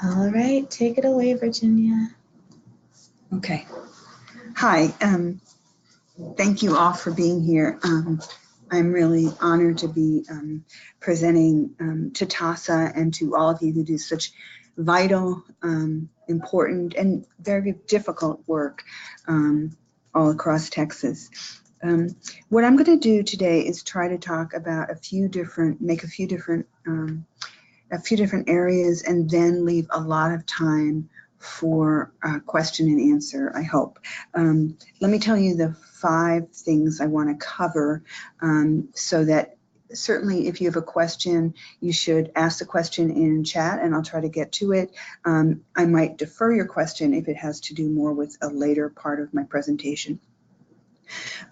All right, take it away, Virginia. Okay. Hi. Thank you all for being here. I'm really honored to be presenting to TAASA and to all of you who do such vital, important, and very difficult work all across Texas. What I'm going to do today is try to talk about make a few different areas, and then leave a lot of time for question and answer, I hope. Let me tell you the 5 things I want to cover, so that certainly if you have a question, you should ask the question in chat and I'll try to get to it. I might defer your question if it has to do more with a later part of my presentation.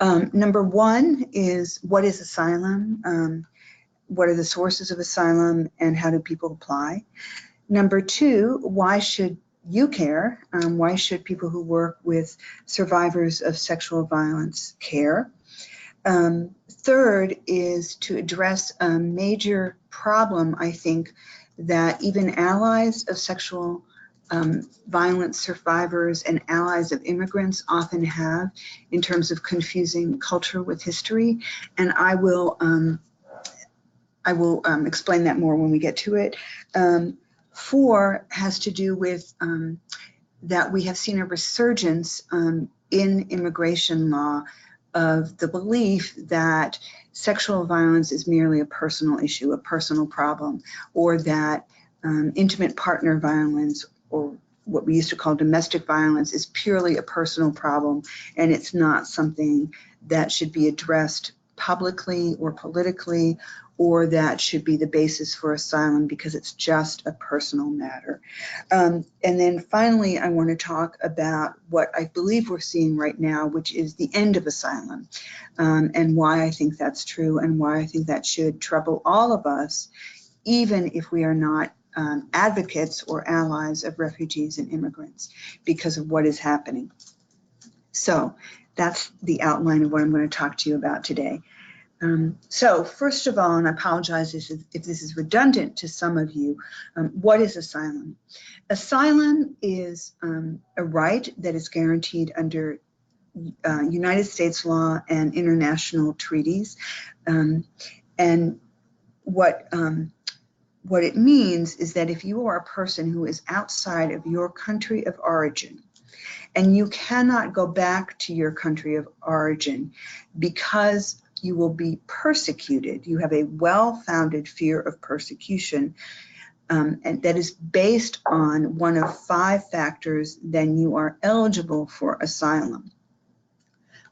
Number 1 is, what is asylum? What are the sources of asylum and how do people apply? Number 2, why should you care? Why should people who work with survivors of sexual violence care? Third is to address a major problem, I think, that even allies of sexual violence survivors and allies of immigrants often have in terms of confusing culture with history. And I will explain that more when we get to it. 4 has to do with that we have seen a resurgence in immigration law of the belief that sexual violence is merely a personal issue, a personal problem, or that intimate partner violence, or what we used to call domestic violence, is purely a personal problem, and it's not something that should be addressed publicly or politically, or that should be the basis for asylum because it's just a personal matter. And then finally, I want to talk about what I believe we're seeing right now, which is the end of asylum, and why I think that's true and why I think that should trouble all of us, even if we are not advocates or allies of refugees and immigrants, because of what is happening. So that's the outline of what I'm going to talk to you about today. So first of all, and I apologize if this is redundant to some of you, what is asylum? Asylum is a right that is guaranteed under United States law and international treaties. And what it means is that if you are a person who is outside of your country of origin, and you cannot go back to your country of origin because you will be persecuted, you have a well-founded fear of persecution, and that is based on one of 5 factors, then you are eligible for asylum.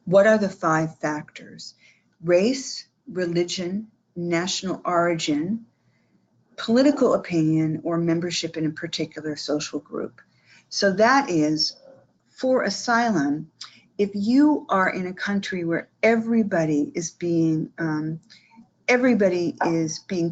What are the 5 factors? Race, religion, national origin, political opinion, or membership in a particular social group. So that is, for asylum, if you are in a country where everybody is being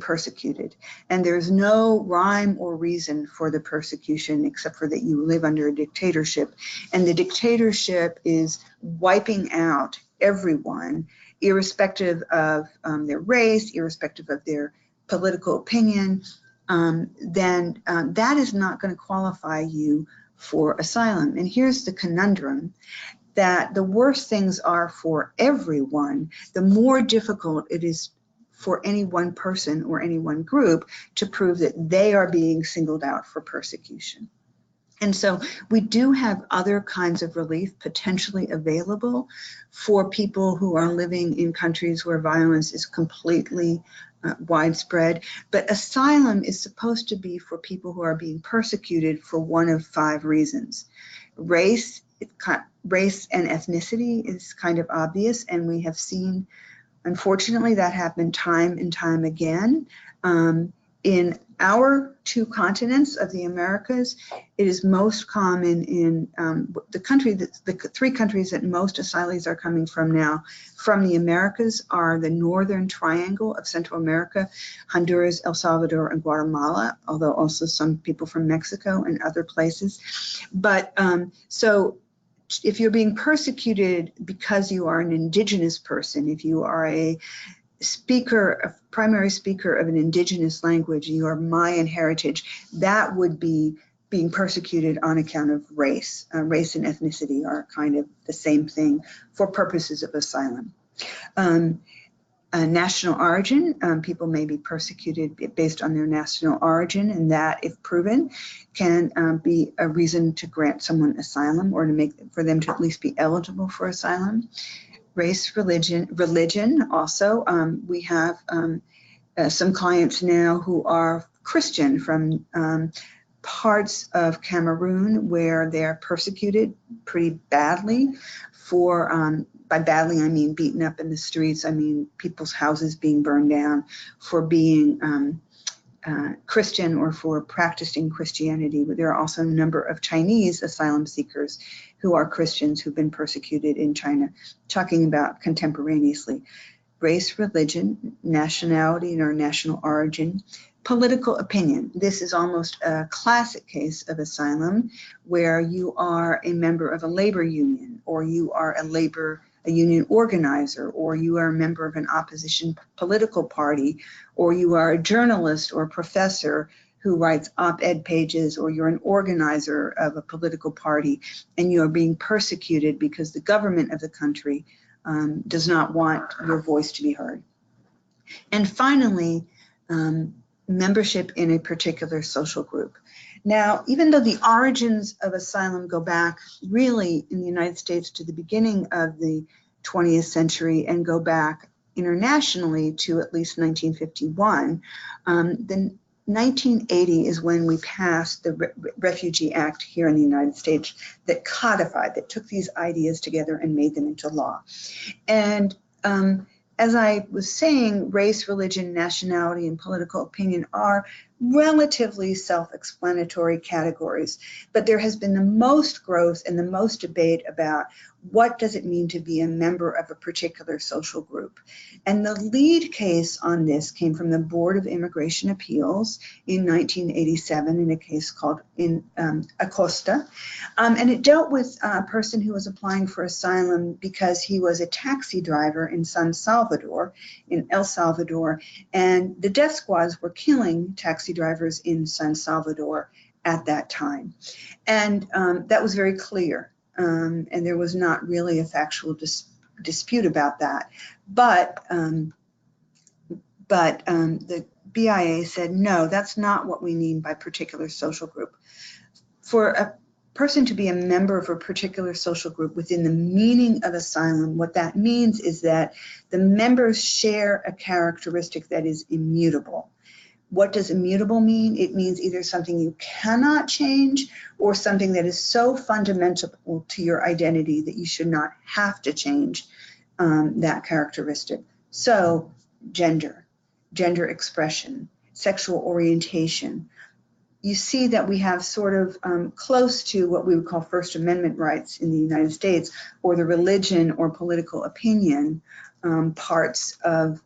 persecuted, and there's no rhyme or reason for the persecution except for that you live under a dictatorship, and the dictatorship is wiping out everyone, irrespective of their race, irrespective of their political opinion, then that is not going to qualify you for asylum. And here's the conundrum, that the worse things are for everyone, the more difficult it is for any one person or any one group to prove that they are being singled out for persecution. And so we do have other kinds of relief potentially available for people who are living in countries where violence is completely widespread. But asylum is supposed to be for people who are being persecuted for one of 5 reasons. Race and ethnicity is kind of obvious, and we have seen, unfortunately, that happen time and time again. In our 2 continents of the Americas, it is most common in the 3 countries that most asylees are coming from now from the Americas are the Northern Triangle of Central America, Honduras, El Salvador, and Guatemala, although also some people from Mexico and other places. But so if you're being persecuted because you are an indigenous person, if you are a primary speaker of an indigenous language, you are Mayan heritage, that would be being persecuted on account of race. Race and ethnicity are kind of the same thing for purposes of asylum. National origin, people may be persecuted based on their national origin, and that, if proven, can be a reason to grant someone asylum or to make for them to at least be eligible for asylum. Race, religion also. We have some clients now who are Christian from parts of Cameroon where they're persecuted pretty badly for, by badly I mean beaten up in the streets, I mean people's houses being burned down for being Christian or for practicing Christianity. There are also a number of Chinese asylum seekers who are Christians who've been persecuted in China, talking about contemporaneously. Race, religion, nationality or national origin, political opinion. This is almost a classic case of asylum where you are a member of a labor union, or you are a union organizer, or you are a member of an opposition political party, or you are a journalist or a professor who writes op-ed pages, or you're an organizer of a political party, and you are being persecuted because the government of the country does not want your voice to be heard. And finally, membership in a particular social group. Now, even though the origins of asylum go back really in the United States to the beginning of the 20th century and go back internationally to at least 1951, then 1980 is when we passed the Refugee Act here in the United States that codified, that took these ideas together and made them into law. And as I was saying, race, religion, nationality, and political opinion are relatively self-explanatory categories, but there has been the most growth and the most debate about what does it mean to be a member of a particular social group. And the lead case on this came from the Board of Immigration Appeals in 1987 in a case called Acosta. And it dealt with a person who was applying for asylum because he was a taxi driver in San Salvador, in El Salvador, and the death squads were killing taxi drivers in San Salvador at that time. And that was very clear. And there was not really a factual dispute about that. But the BIA said, no, that's not what we mean by particular social group. For a person to be a member of a particular social group within the meaning of asylum, what that means is that the members share a characteristic that is immutable. What does immutable mean? It means either something you cannot change or something that is so fundamental to your identity that you should not have to change that characteristic. So gender expression, sexual orientation. You see that we have sort of close to what we would call First Amendment rights in the United States, or the religion or political opinion parts of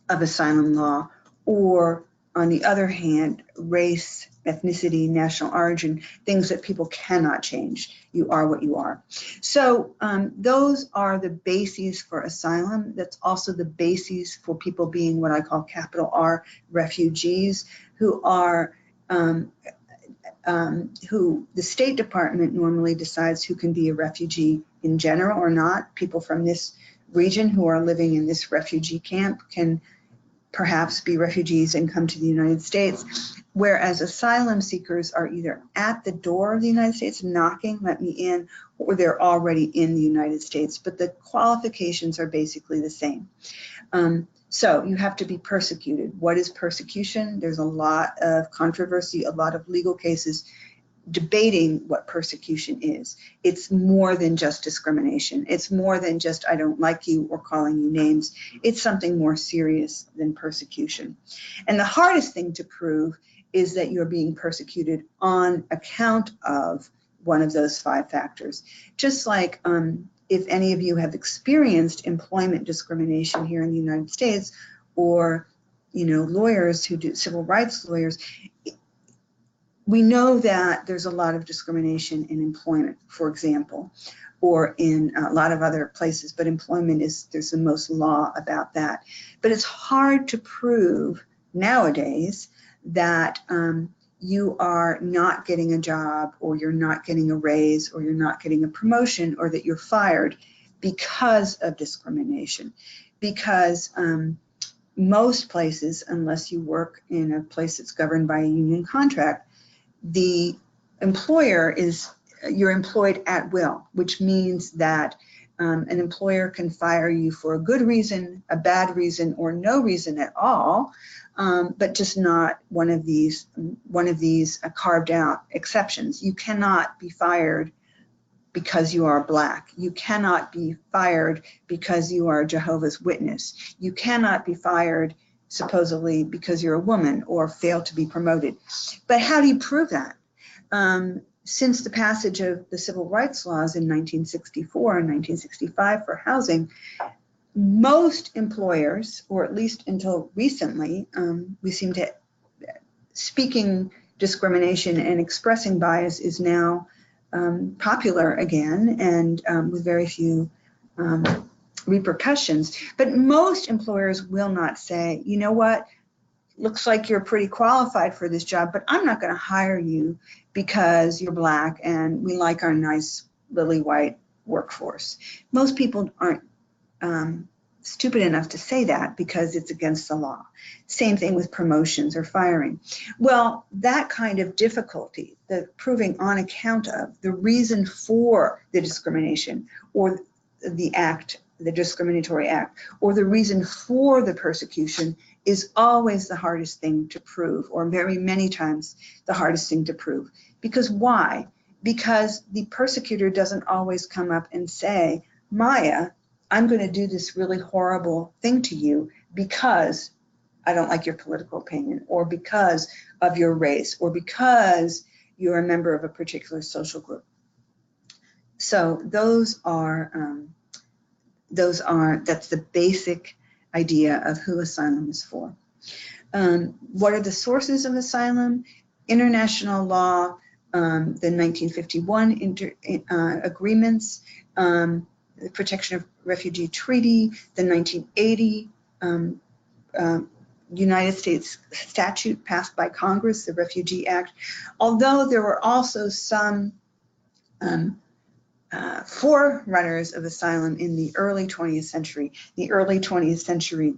asylum law. Or on the other hand, race, ethnicity, national origin, things that people cannot change. You are what you are. So those are the bases for asylum. That's also the bases for people being what I call capital R refugees, who are who the State Department normally decides who can be a refugee in general or not. People from this region who are living in this refugee camp can perhaps be refugees and come to the United States, whereas asylum seekers are either at the door of the United States knocking, let me in, or they're already in the United States, but the qualifications are basically the same. So you have to be persecuted. What is persecution? There's a lot of controversy, a lot of legal cases debating what persecution is. It's more than just discrimination. It's more than just I don't like you or calling you names. It's something more serious than persecution. And the hardest thing to prove is that you're being persecuted on account of one of those 5 factors. Just like if any of you have experienced employment discrimination here in the United States, or lawyers who do, civil rights lawyers, we know that there's a lot of discrimination in employment, for example, or in a lot of other places, but employment there's the most law about that. But it's hard to prove nowadays that you are not getting a job, or you're not getting a raise, or you're not getting a promotion, or that you're fired because of discrimination. Because most places, unless you work in a place that's governed by a union contract, the employer is, you're employed at will, which means that an employer can fire you for a good reason, a bad reason, or no reason at all, but just not one of these carved out exceptions. You cannot be fired because you are Black. You cannot be fired because you are Jehovah's Witness. You cannot be fired supposedly because you're a woman or fail to be promoted. But how do you prove that? Since the passage of the civil rights laws in 1964 and 1965 for housing, most employers, or at least until recently, we seem to, speaking discrimination and expressing bias is now popular again, and with very few repercussions. But most employers will not say, you know what, looks like you're pretty qualified for this job, but I'm not going to hire you because you're Black and we like our nice lily white workforce. Most people aren't stupid enough to say that because it's against the law. Same thing with promotions or firing. Well, that kind of difficulty, the proving on account of the reason for the discrimination or the act, the discriminatory act, or the reason for the persecution is always the hardest thing to prove, or very many times the hardest thing to prove. Because why? Because the persecutor doesn't always come up and say, Maya, I'm going to do this really horrible thing to you because I don't like your political opinion, or because of your race, or because you're a member of a particular social group. So that's the basic idea of who asylum is for. What are the sources of asylum? International law, the 1951 agreements, the Protection of Refugee Treaty, the 1980 United States statute passed by Congress, the Refugee Act. Although there were also some forerunners of asylum in the early 20th century. The early 20th century,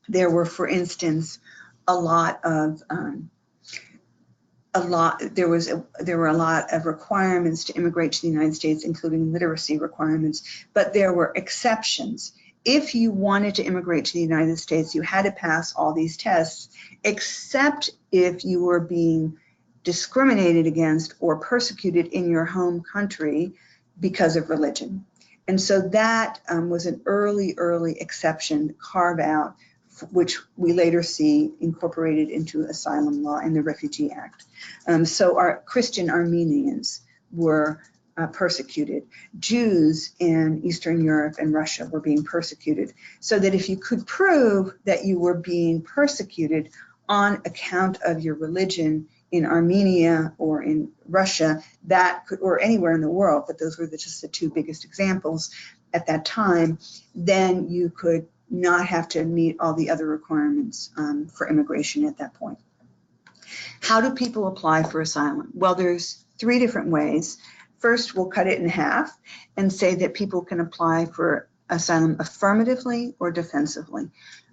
there were, for instance, there were a lot of requirements to immigrate to the United States, including literacy requirements, but there were exceptions. If you wanted to immigrate to the United States, you had to pass all these tests, except if you were being discriminated against or persecuted in your home country because of religion. And so that was an early exception carve out, which we later see incorporated into asylum law in the Refugee Act. So our Christian Armenians were persecuted. Jews in Eastern Europe and Russia were being persecuted. So that if you could prove that you were being persecuted on account of your religion in Armenia or in Russia, that could, or anywhere in the world, but those were just the two biggest examples at that time, then you could not have to meet all the other requirements for immigration at that point. How do people apply for asylum? Well, there's three different ways. First, we'll cut it in half and say that people can apply for asylum affirmatively or defensively.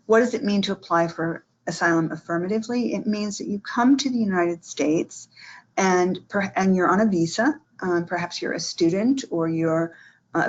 What does it mean to apply for asylum affirmatively? It means that you come to the United States and you're on a visa. Perhaps you're a student, or you're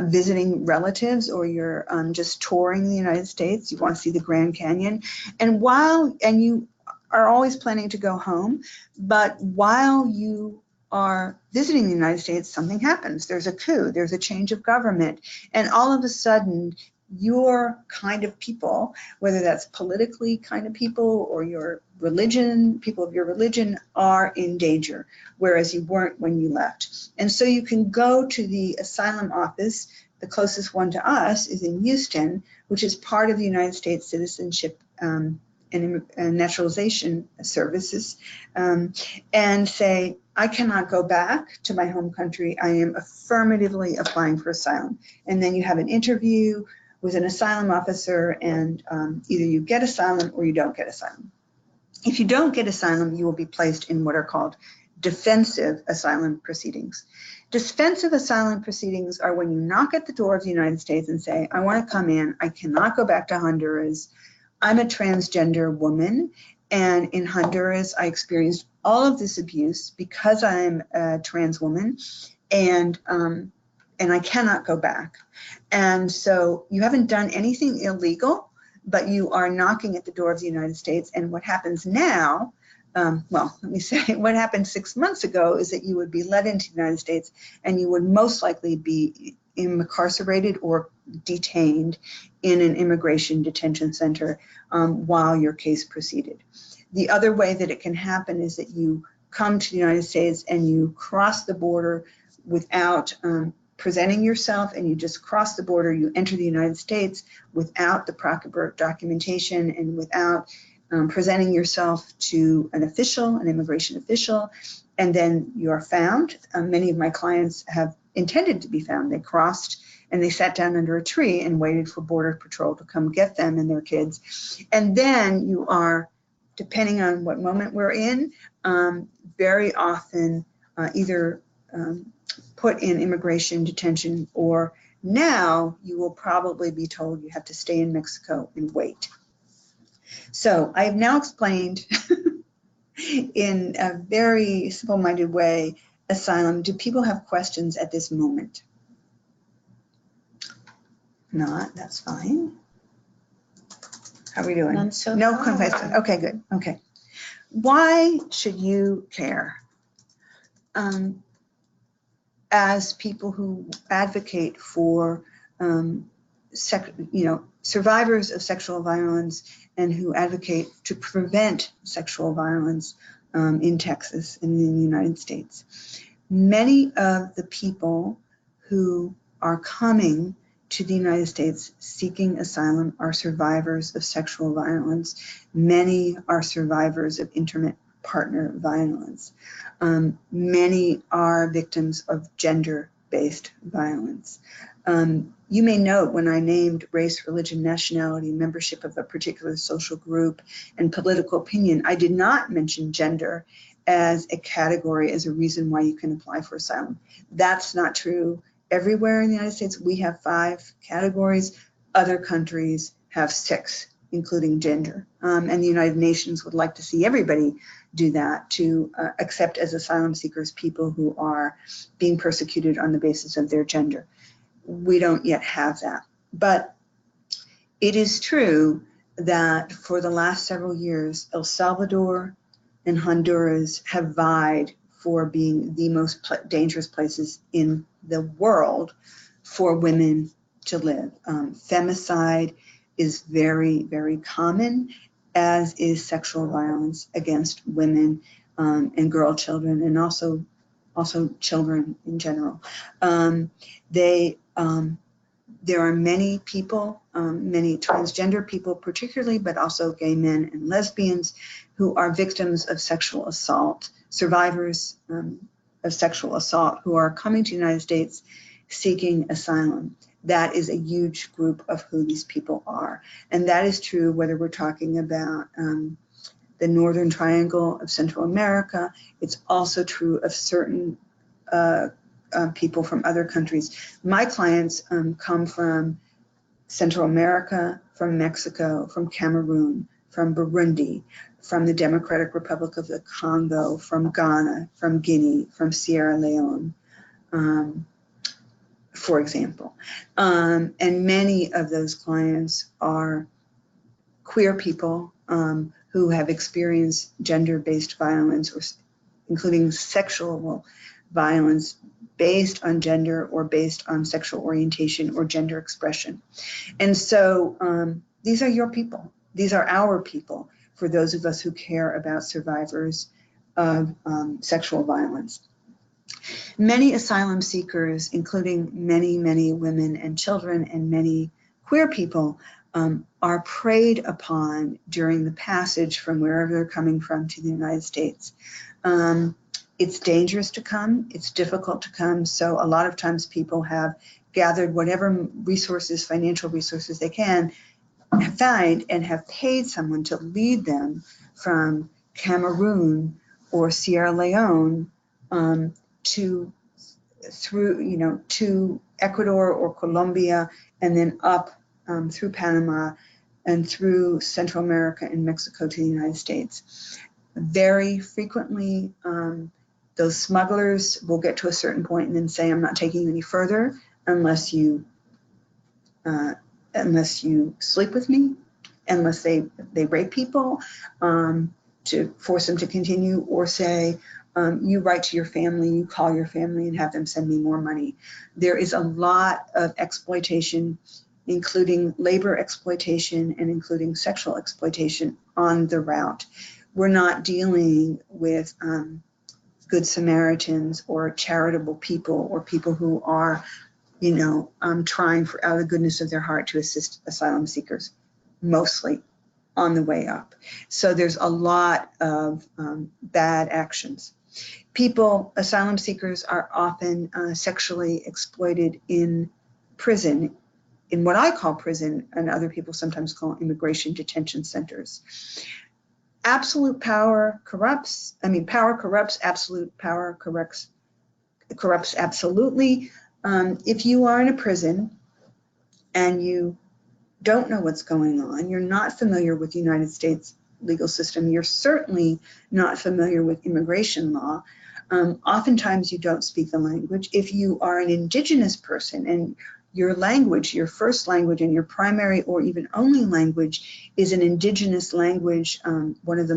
visiting relatives, or you're just touring the United States. You want to see the Grand Canyon, and you are always planning to go home, but while you are visiting the United States, something happens. There's a coup, there's a change of government, and all of a sudden your kind of people, whether that's politically kind of people or your religion, people of your religion, are in danger, whereas you weren't when you left. And so you can go to the asylum office. The closest one to us is in Houston, which is part of the United States Citizenship and Naturalization Services, and say, I cannot go back to my home country. I am affirmatively applying for asylum. And then you have an interview with an asylum officer, and either you get asylum or you don't get asylum. If you don't get asylum, you will be placed in what are called defensive asylum proceedings. Defensive asylum proceedings are when you knock at the door of the United States and say, I want to come in, I cannot go back to Honduras, I'm a transgender woman, and in Honduras I experienced all of this abuse because I'm a trans woman, and I cannot go back. And so you haven't done anything illegal, but you are knocking at the door of the United States. And what happens now, well, let me say, what happened 6 months ago is that you would be let into the United States and you would most likely be incarcerated or detained in an immigration detention center while your case proceeded. The other way that it can happen is that you come to the United States and you cross the border without presenting yourself, and you just cross the border, you enter the United States without the proper documentation and without presenting yourself to an official, an immigration official, and then you are found. Many of my clients have intended to be found. They crossed and they sat down under a tree and waited for Border Patrol to come get them and their kids. And then you are, depending on what moment we're in, very often either put in immigration detention, or now you will probably be told you have to stay in Mexico and wait. So I have now explained in a very simple-minded way asylum. Do people have questions at this moment? Not, that's fine. How are we doing? None so No far. questions. Okay, good. Okay. Why should you care? As people who advocate for survivors of sexual violence and who advocate to prevent sexual violence in Texas and in the United States. Many of the people who are coming to the United States seeking asylum are survivors of sexual violence. Many are survivors of intimate partner violence. Many are victims of gender-based violence. You may note when I named race, religion, nationality, membership of a particular social group, and political opinion, I did not mention gender as a category, as a reason why you can apply for asylum. That's not true. Everywhere in the United States, we have 5 categories. Other countries have 6, including gender. And the United Nations would like to see everybody do that, to accept as asylum seekers people who are being persecuted on the basis of their gender. We don't yet have that. But it is true that for the last several years, El Salvador and Honduras have vied for being the most dangerous places in the world for women to live. Femicide is very, very common, as is sexual violence against women and girl children, and also children in general. There are many people, many transgender people particularly, but also gay men and lesbians who are victims of sexual assault, survivors of sexual assault who are coming to the United States seeking asylum. That is a huge group of who these people are. And that is true whether we're talking about the Northern Triangle of Central America. It's also true of certain people from other countries. My clients come from Central America, from Mexico, from Cameroon, from Burundi, from the Democratic Republic of the Congo, from Ghana, from Guinea, from Sierra Leone, for example. And many of those clients are queer people who have experienced gender-based violence, or including sexual violence based on gender or based on sexual orientation or gender expression. And so these are your people. These are our people, for those of us who care about survivors of sexual violence. Many asylum seekers, including many, many women and children and many queer people, are preyed upon during the passage from wherever they're coming from to the United States. It's dangerous to come, it's difficult to come, so a lot of times people have gathered whatever resources, financial resources they can find, and have paid someone to lead them from Cameroon or Sierra Leone to Ecuador or Colombia, and then up through Panama and through Central America and Mexico to the United States. Very frequently, those smugglers will get to a certain point and then say, I'm not taking you any further unless you sleep with me, unless they rape people, to force them to continue, or say, you write to your family, you call your family and have them send me more money. There is a lot of exploitation, including labor exploitation and including sexual exploitation on the route. We're not dealing with Good Samaritans or charitable people or people who are, trying out of the goodness of their heart to assist asylum seekers, mostly on the way up. So there's a lot of bad actions. Asylum seekers are often sexually exploited in prison, in what I call prison, and other people sometimes call immigration detention centers. Absolute power corrupts. Power corrupts. Absolute power corrupts absolutely. If you are in a prison and you don't know what's going on, you're not familiar with the United States legal system, you're certainly not familiar with immigration law, oftentimes you don't speak the language. If you are an indigenous person and your language, your first language and your primary or even only language is an indigenous language, one of the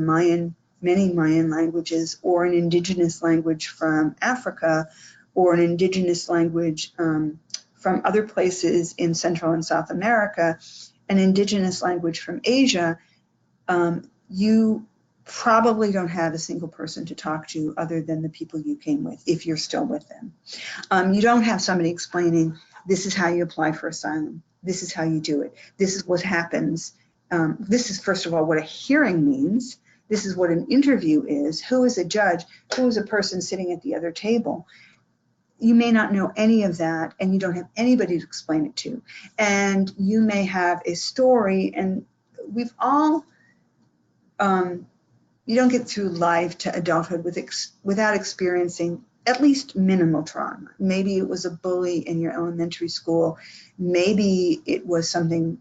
many Mayan languages, or an indigenous language from Africa, or an indigenous language from other places in Central and South America, an indigenous language from Asia, you probably don't have a single person to talk to other than the people you came with, if you're still with them. You don't have somebody explaining, this is how you apply for asylum. This is how you do it. This is what happens. This is, first of all, what a hearing means. This is what an interview is. Who is a judge? Who is a person sitting at the other table? You may not know any of that, and you don't have anybody to explain it to. And you may have a story, and we've all, you don't get through life to adulthood without experiencing at least minimal trauma. Maybe it was a bully in your elementary school. Maybe it was something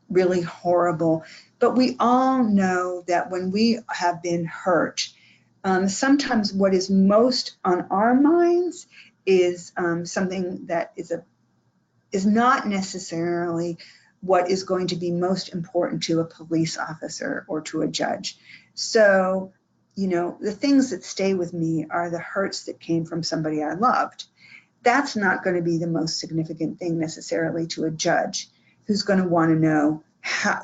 really horrible. But we all know that when we have been hurt, sometimes what is most on our minds is something that is not necessarily what is going to be most important to a police officer or to a judge. So, the things that stay with me are the hurts that came from somebody I loved. That's not going to be the most significant thing necessarily to a judge, who's going to want to know how,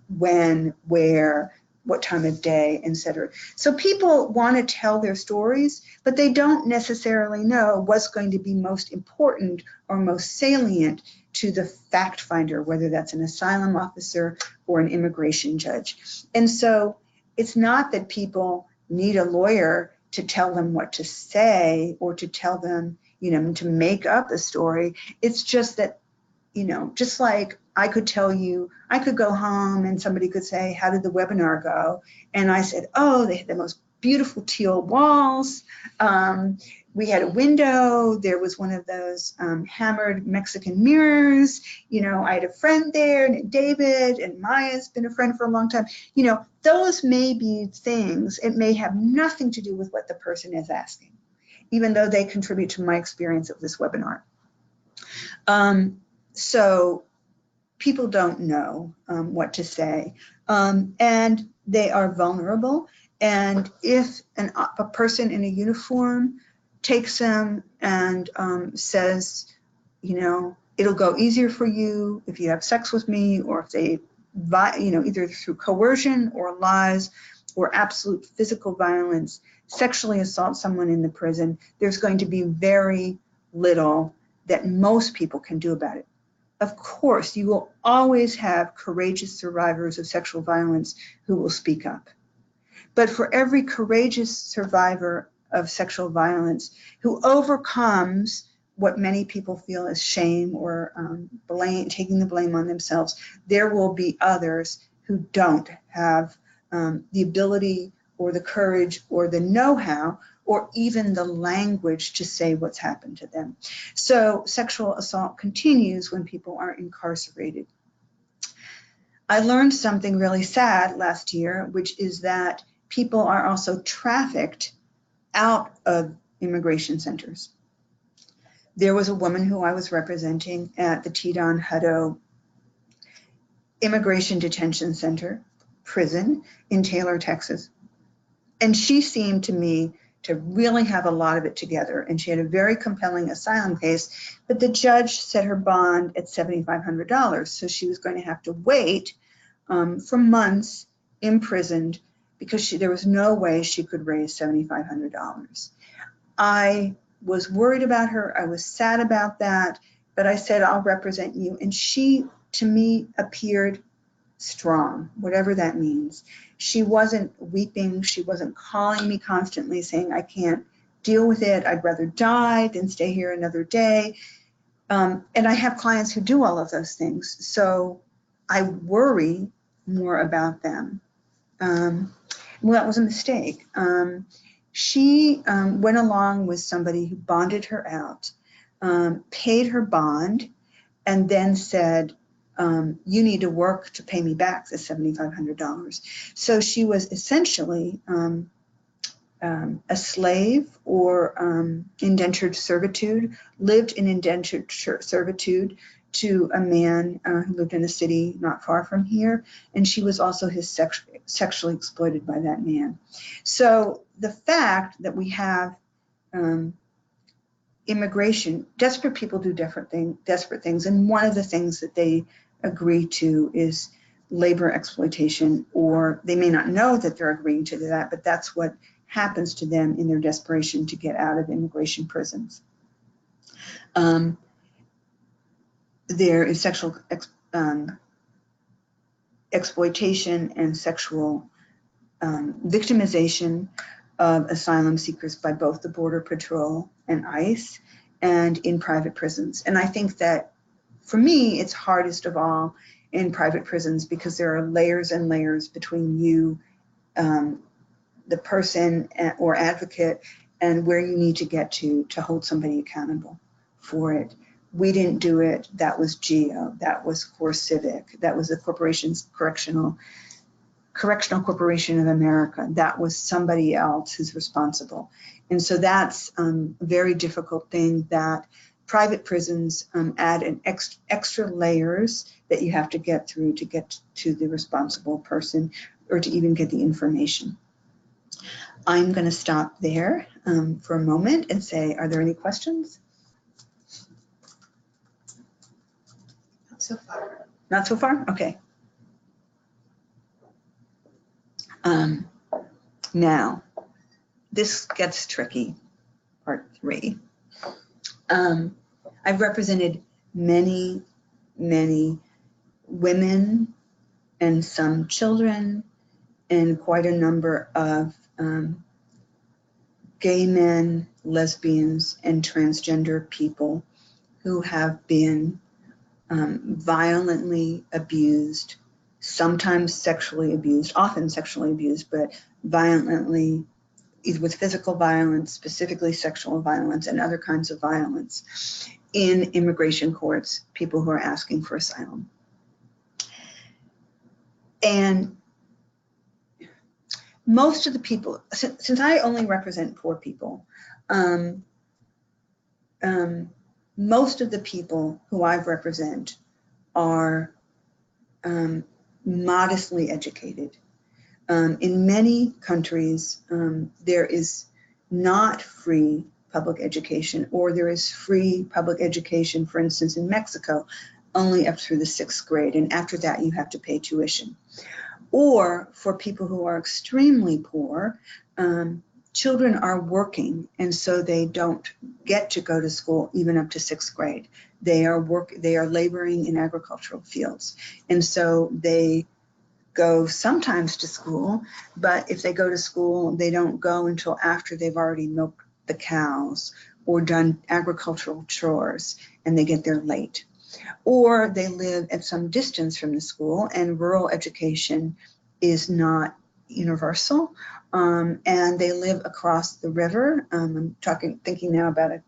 when, where, what time of day, etc. So people want to tell their stories, but they don't necessarily know what's going to be most important or most salient to the fact finder, whether that's an asylum officer or an immigration judge. And so it's not that people need a lawyer to tell them what to say or to tell them, to make up a story. It's just that, just like I could tell you, I could go home and somebody could say, how did the webinar go? And I said, oh, they had the most beautiful teal walls. We had a window. There was one of those hammered Mexican mirrors. I had a friend there, David, and Maya's been a friend for a long time. Those may be things. It may have nothing to do with what the person is asking, even though they contribute to my experience of this webinar. So people don't know what to say, and they are vulnerable. And if a person in a uniform takes them and says, it'll go easier for you if you have sex with me, or if they, either through coercion or lies or absolute physical violence, sexually assault someone in the prison, there's going to be very little that most people can do about it. Of course, you will always have courageous survivors of sexual violence who will speak up. But for every courageous survivor of sexual violence who overcomes what many people feel is shame or taking the blame on themselves, there will be others who don't have the ability or the courage or the know-how or even the language to say what's happened to them. So sexual assault continues when people are incarcerated. I learned something really sad last year, which is that people are also trafficked out of immigration centers. There was a woman who I was representing at the Teton Hutto Immigration Detention Center prison in Taylor, Texas. And she seemed to me to really have a lot of it together. And she had a very compelling asylum case, but the judge set her bond at $7,500. So she was going to have to wait for months imprisoned because there was no way she could raise $7,500. I was worried about her. I was sad about that, but I said, I'll represent you. And she, to me, appeared strong, whatever that means. She wasn't weeping. She wasn't calling me constantly saying, I can't deal with it. I'd rather die than stay here another day. And I have clients who do all of those things. So I worry more about them. Well, that was a mistake. She went along with somebody who bonded her out, paid her bond, and then said, you need to work to pay me back the $7,500. So she was essentially a slave or indentured servitude, lived in indentured servitude to a man who lived in a city not far from here, and she was also sexually exploited by that man. So the fact that we have immigration, desperate people do desperate things, and one of the things that they agree to is labor exploitation, or they may not know that they're agreeing to that, but that's what happens to them in their desperation to get out of immigration prisons. There is sexual exploitation and sexual victimization of asylum seekers by both the Border Patrol and ICE and in private prisons. And I think that for me, it's hardest of all in private prisons because there are layers and layers between you, the person or advocate, and where you need to get to hold somebody accountable for it. We didn't do it. That was GEO. That was Core Civic. That was the Correctional Corporation of America. That was somebody else who's responsible. And so that's a very difficult thing that private prisons add an extra layers that you have to get through to get to the responsible person or to even get the information. I'm going to stop there for a moment and say, are there any questions? Not so far. Not so far? Okay. Now, this gets tricky, part 3. I've represented many, many women and some children and quite a number of gay men, lesbians, and transgender people who have been violently abused, sometimes sexually abused, often sexually abused, but violently, either with physical violence, specifically sexual violence, and other kinds of violence in immigration courts, people who are asking for asylum. And most of the people, since I only represent poor people, most of the people who I represent are modestly educated. In many countries, there is not free public education, or there is free public education, for instance, in Mexico, only up through the 6th grade, and after that you have to pay tuition. Or for people who are extremely poor, children are working, and so they don't get to go to school even up to 6th grade. They are laboring in agricultural fields, and so they go sometimes to school, but if they go to school, they don't go until after they've already milked the cows or done agricultural chores, and they get there late. Or they live at some distance from the school, and rural education is not universal, and they live across the river. I'm thinking now about a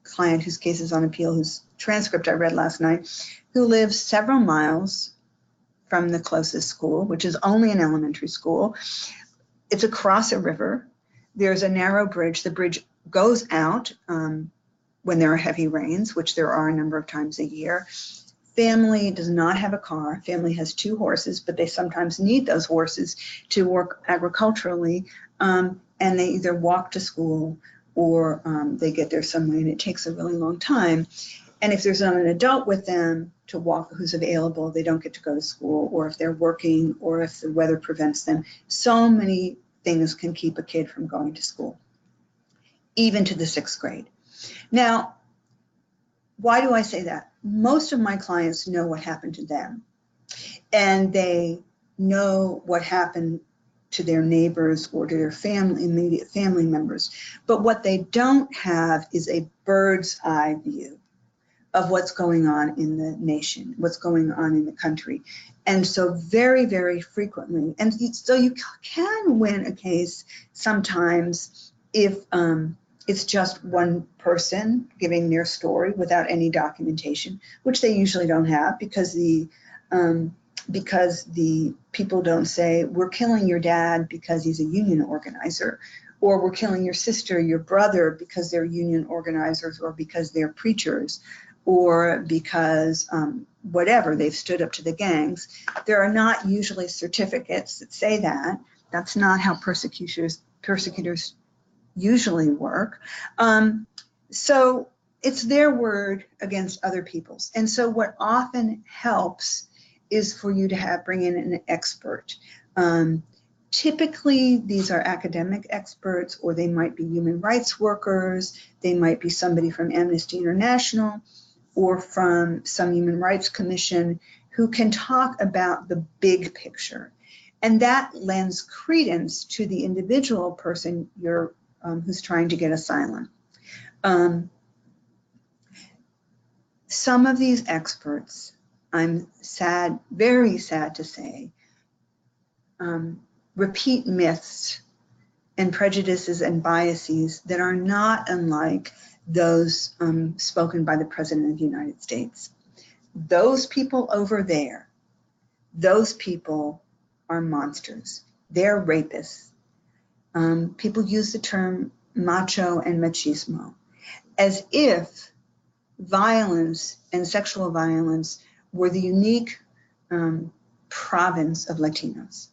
client whose case is on appeal, whose transcript I read last night, who lives several miles from the closest school, which is only an elementary school. It's across a river. There's a narrow bridge. The bridge goes out when there are heavy rains, which there are a number of times a year. Family does not have a car. Family has 2 horses, but they sometimes need those horses to work agriculturally, and they either walk to school or they get there some way, and it takes a really long time. And if there's not an adult with them to walk who's available, they don't get to go to school, or if they're working, or if the weather prevents them. So many things can keep a kid from going to school, even to the 6th grade. Now, why do I say that? Most of my clients know what happened to them, and they know what happened to their neighbors or to their family, immediate family members. But what they don't have is a bird's eye view of what's going on in the nation, what's going on in the country. And so very, very frequently, and so you can win a case sometimes if it's just one person giving their story without any documentation, which they usually don't have, because the people don't say, we're killing your dad because he's a union organizer, or we're killing your sister, your brother, because they're union organizers, or because they're preachers, or because whatever, they've stood up to the gangs. There are not usually certificates that say that. That's not how persecutors usually work. So it's their word against other people's. And so what often helps is for you to bring in an expert. Typically, these are academic experts, or they might be human rights workers. They might be somebody from Amnesty International or from some human rights commission who can talk about the big picture. And that lends credence to the individual person who's trying to get asylum. Some of these experts, I'm sad, very sad to say, repeat myths and prejudices and biases that are not unlike those spoken by the President of the United States. Those people over there, those people are monsters. They're rapists. People use the term macho and machismo as if violence and sexual violence were the unique province of Latinos.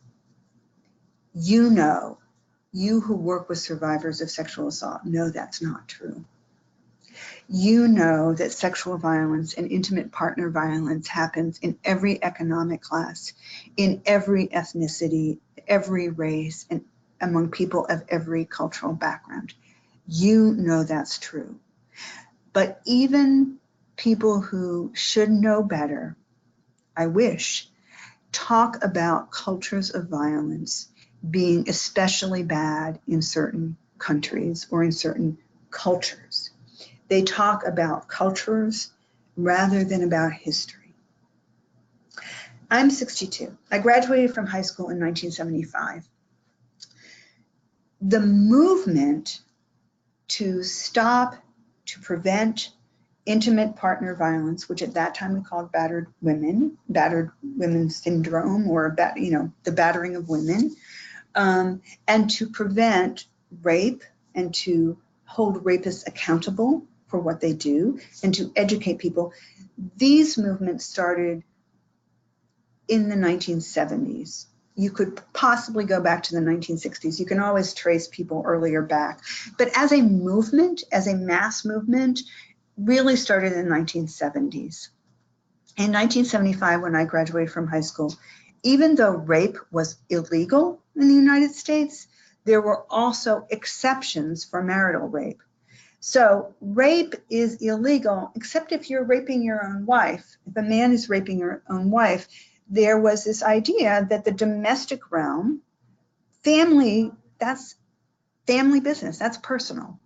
You who work with survivors of sexual assault know that's not true. You know that sexual violence and intimate partner violence happens in every economic class, in every ethnicity, every race, and among people of every cultural background. You know that's true. But even people who should know better, I wish, talk about cultures of violence being especially bad in certain countries or in certain cultures. They talk about cultures rather than about history. I'm 62. I graduated from high school in 1975. The movement to stop, to prevent intimate partner violence, which at that time we called battered women syndrome, or the battering of women, and to prevent rape and to hold rapists accountable for what they do and to educate people. These movements started in the 1970s. You could possibly go back to the 1960s. You can always trace people earlier back. But as a movement, as a mass movement, really started in the 1970s. In 1975, when I graduated from high school, even though rape was illegal in the United States, there were also exceptions for marital rape. So rape is illegal, except if you're raping your own wife. If a man is raping your own wife, there was this idea that the domestic realm, family, that's family business, that's personal.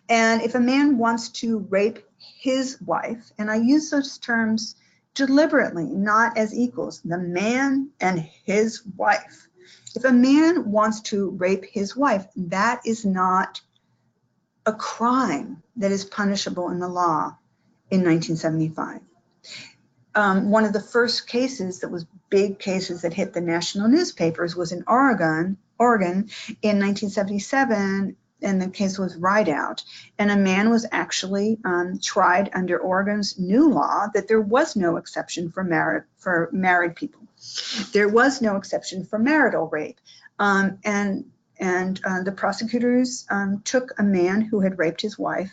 And if a man wants to rape his wife, and I use those terms deliberately, not as equals, the man and his wife. If a man wants to rape his wife, that is not a crime that is punishable in the law in 1975. One of the first cases that was big cases that hit the national newspapers was in Oregon in 1977, and the case was Rideout. And a man was actually tried under Oregon's new law that there was no exception for married people. There was no exception for marital rape. And the prosecutors took a man who had raped his wife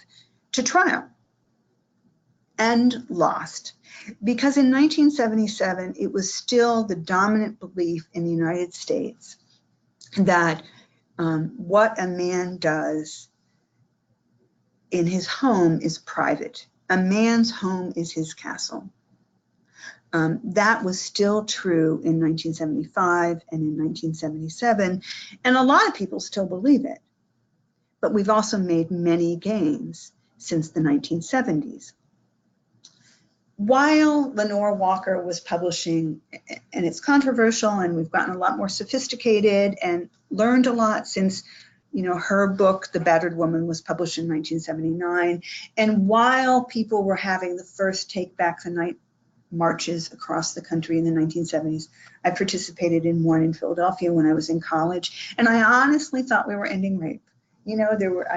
to trial and lost. Because in 1977, it was still the dominant belief in the United States that what a man does in his home is private. A man's home is his castle. That was still true in 1975 and in 1977, and a lot of people still believe it. But we've also made many gains since the 1970s. While Lenore Walker was publishing, and it's controversial, and we've gotten a lot more sophisticated and learned a lot since, you know, her book, The Battered Woman, was published in 1979. And while people were having the first Take Back the Night marches across the country in the 1970s, I participated in one in Philadelphia when I was in college, and I honestly thought we were ending rape. You know, there were,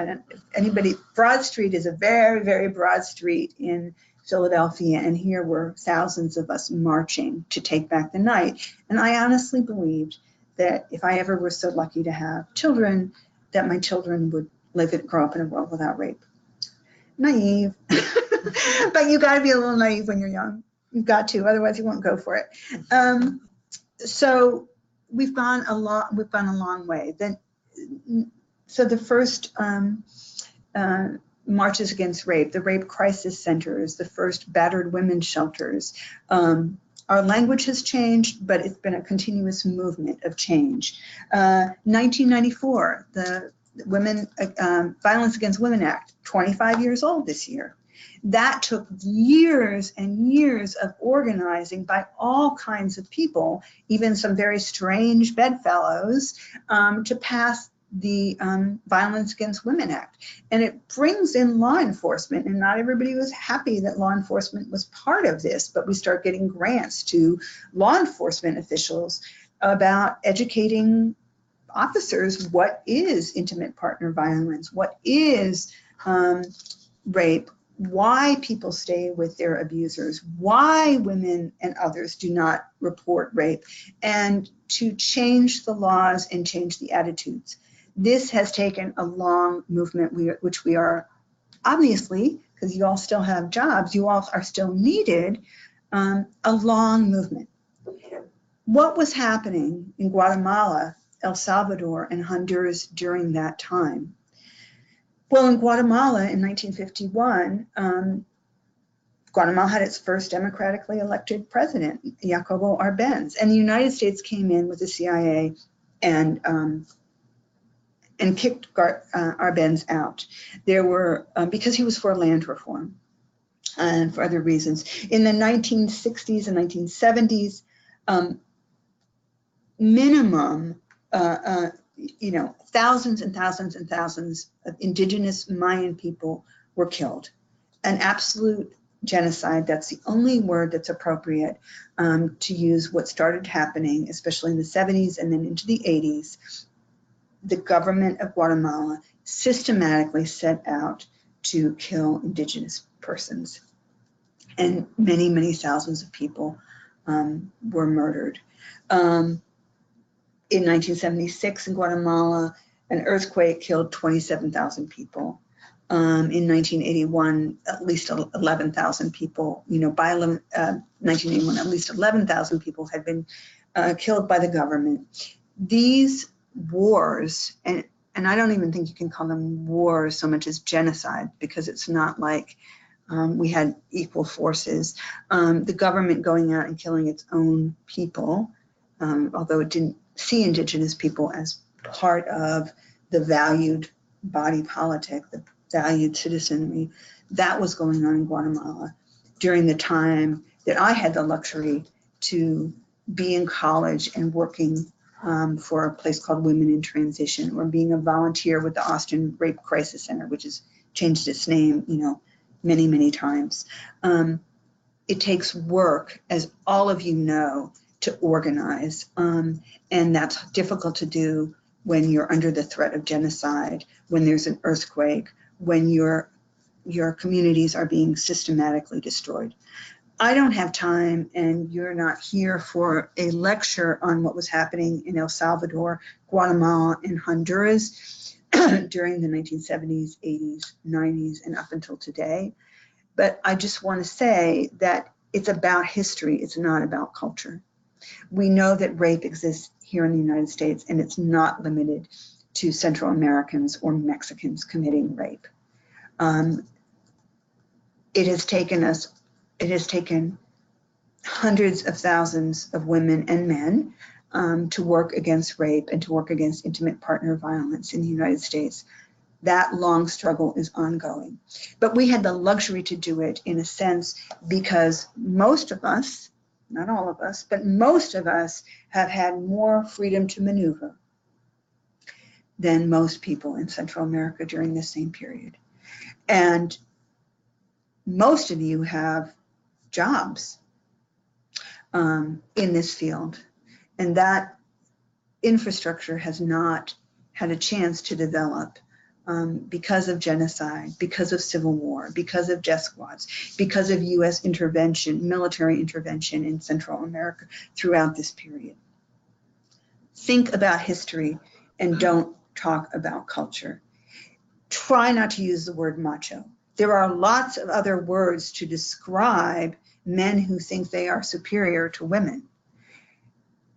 Broad Street is a very, very broad street in Philadelphia, and here were thousands of us marching to take back the night. And I honestly believed that if I ever were so lucky to have children, that my children would grow up in a world without rape. Naive, but you got to be a little naive when you're young. You've got to, otherwise you won't go for it. So we've gone a long way. So the first marches against rape, the rape crisis centers, the first battered women's shelters. Our language has changed, but it's been a continuous movement of change. 1994, the Violence Against Women Act, 25 years old this year. That took years and years of organizing by all kinds of people, even some very strange bedfellows, to pass the Violence Against Women Act. And it brings in law enforcement, and not everybody was happy that law enforcement was part of this, but we start getting grants to law enforcement officials about educating officers what is intimate partner violence, what is rape, why people stay with their abusers, why women and others do not report rape, and to change the laws and change the attitudes. This has taken a long movement, which we are obviously, because you all still have jobs, you all are still needed, a long movement. What was happening in Guatemala, El Salvador, and Honduras during that time? Well, in Guatemala in 1951, Guatemala had its first democratically elected president, Jacobo Arbenz, and the United States came in with the CIA and kicked Arbenz out. There were, because he was for land reform and for other reasons. In the 1960s and 1970s, minimum, thousands and thousands and thousands of indigenous Mayan people were killed. An absolute genocide. That's the only word that's appropriate to use. What started happening, especially in the 70s and then into the 80s, the government of Guatemala systematically set out to kill indigenous persons. And many, many thousands of people were murdered. In 1976 in Guatemala, an earthquake killed 27,000 people. In 1981, at least 11,000 people, by 1981, at least 11,000 people had been killed by the government. These wars, and I don't even think you can call them wars so much as genocide, because it's not like we had equal forces. The government going out and killing its own people, although it didn't see indigenous people as part of the valued body politic, the valued citizenry, that was going on in Guatemala during the time that I had the luxury to be in college and working for a place called Women in Transition, or being a volunteer with the Austin Rape Crisis Center, which has changed its name, many, many times. It takes work, as all of you know, to organize, and that's difficult to do when you're under the threat of genocide, when there's an earthquake, when your communities are being systematically destroyed. I don't have time, and you're not here for a lecture on what was happening in El Salvador, Guatemala, and Honduras during the 1970s, 80s, 90s, and up until today. But I just want to say that it's about history. It's not about culture. We know that rape exists here in the United States, and it's not limited to Central Americans or Mexicans committing rape. It has taken hundreds of thousands of women and men to work against rape and to work against intimate partner violence in the United States. That long struggle is ongoing. But we had the luxury to do it, in a sense, because most of us, not all of us, but most of us have had more freedom to maneuver than most people in Central America during this same period. And most of you have jobs in this field, and that infrastructure has not had a chance to develop because of genocide, because of civil war, because of death squads, because of US intervention, military intervention in Central America throughout this period. Think about history and don't talk about culture. Try not to use the word macho. There are lots of other words to describe men who think they are superior to women,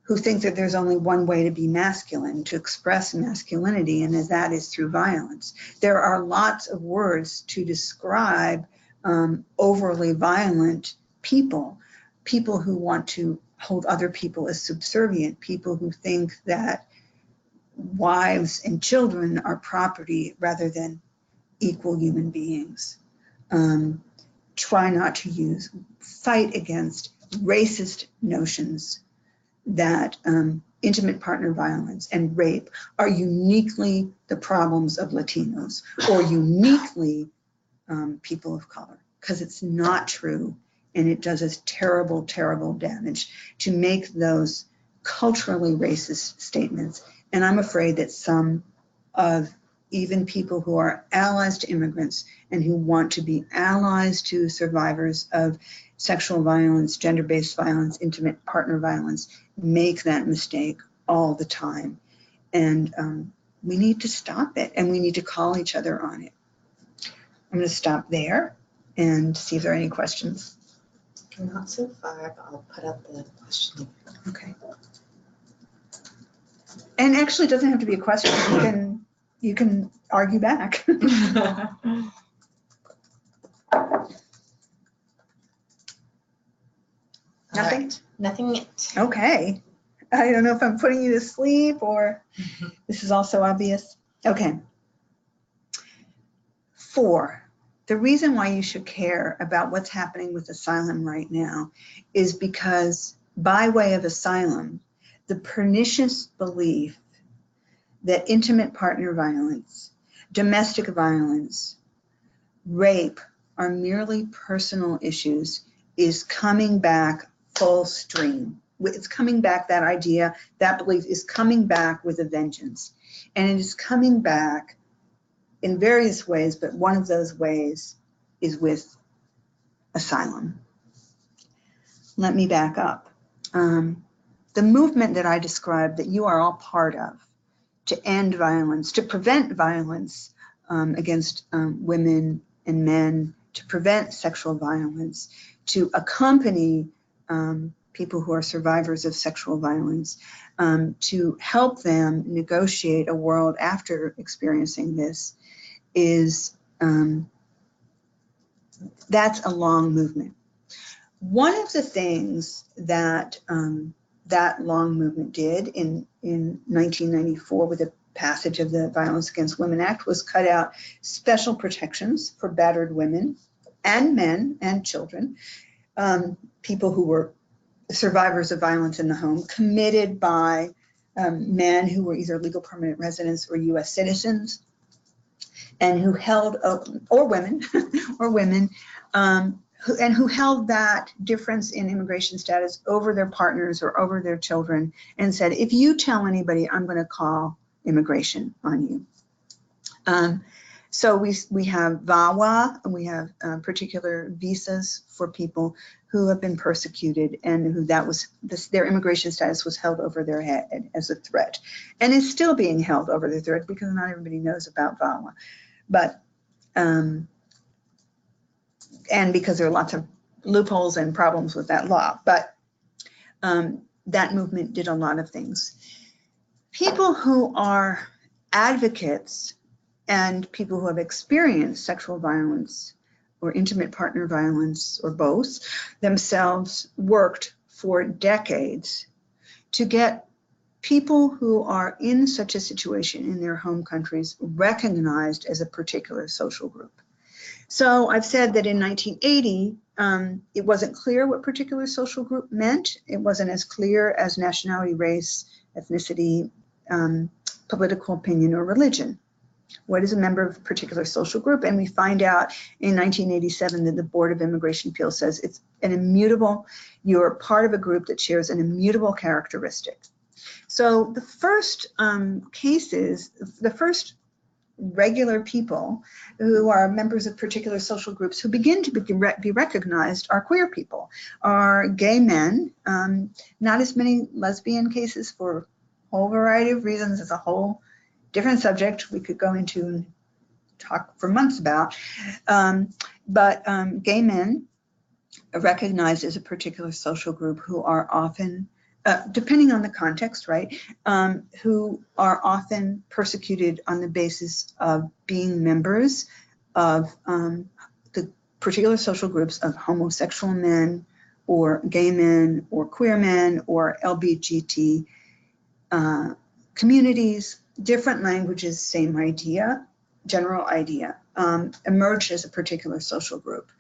who think that there's only one way to be masculine, to express masculinity, and that is through violence. There are lots of words to describe overly violent people, people who want to hold other people as subservient, people who think that wives and children are property rather than equal human beings. Try not to fight against racist notions that intimate partner violence and rape are uniquely the problems of Latinos or uniquely people of color, because it's not true, and it does us terrible, terrible damage to make those culturally racist statements. And I'm afraid that some of even people who are allies to immigrants and who want to be allies to survivors of sexual violence, gender-based violence, intimate partner violence, make that mistake all the time. And we need to stop it, and we need to call each other on it. I'm going to stop there and see if there are any questions. Not so far, but I'll put up the question. Okay. And actually, it doesn't have to be a question. You can argue back. Nothing? Right. Nothing yet. Okay. I don't know if I'm putting you to sleep or this is also obvious. Okay. 4, the reason why you should care about what's happening with asylum right now is because, by way of asylum, the pernicious belief that intimate partner violence, domestic violence, rape are merely personal issues is coming back full stream. It's coming back, that idea, that belief is coming back with a vengeance. And it is coming back in various ways, but one of those ways is with asylum. Let me back up. The movement that I described that you are all part of to end violence, to prevent violence against women and men, to prevent sexual violence, to accompany people who are survivors of sexual violence, to help them negotiate a world after experiencing this is, that's a long movement. One of the things that that long movement did in 1994 with the passage of the Violence Against Women Act was cut out special protections for battered women and men and children, people who were survivors of violence in the home, committed by men who were either legal permanent residents or US citizens, and who held, or women, who held that difference in immigration status over their partners or over their children and said, if you tell anybody, I'm going to call immigration on you. So we have VAWA, and we have particular visas for people who have been persecuted and who their immigration status was held over their head as a threat, and is still being held over their threat because not everybody knows about VAWA. But, and because there are lots of loopholes and problems with that law, but that movement did a lot of things. People who are advocates and people who have experienced sexual violence or intimate partner violence or both themselves worked for decades to get people who are in such a situation in their home countries recognized as a particular social group. So I've said that in 1980, it wasn't clear what particular social group meant. It wasn't as clear as nationality, race, ethnicity, political opinion, or religion. What is a member of a particular social group? And we find out in 1987 that the Board of Immigration Appeals says it's an immutable, you're part of a group that shares an immutable characteristic. So the first cases, the first regular people who are members of particular social groups who begin to be recognized are queer people, are gay men, not as many lesbian cases for a whole variety of reasons. It's a whole different subject we could go into and talk for months about, but gay men are recognized as a particular social group who are often, depending on the context, right, who are often persecuted on the basis of being members of the particular social groups of homosexual men or gay men or queer men or LGBT communities. Different languages, same idea, general idea, emerged as a particular social group.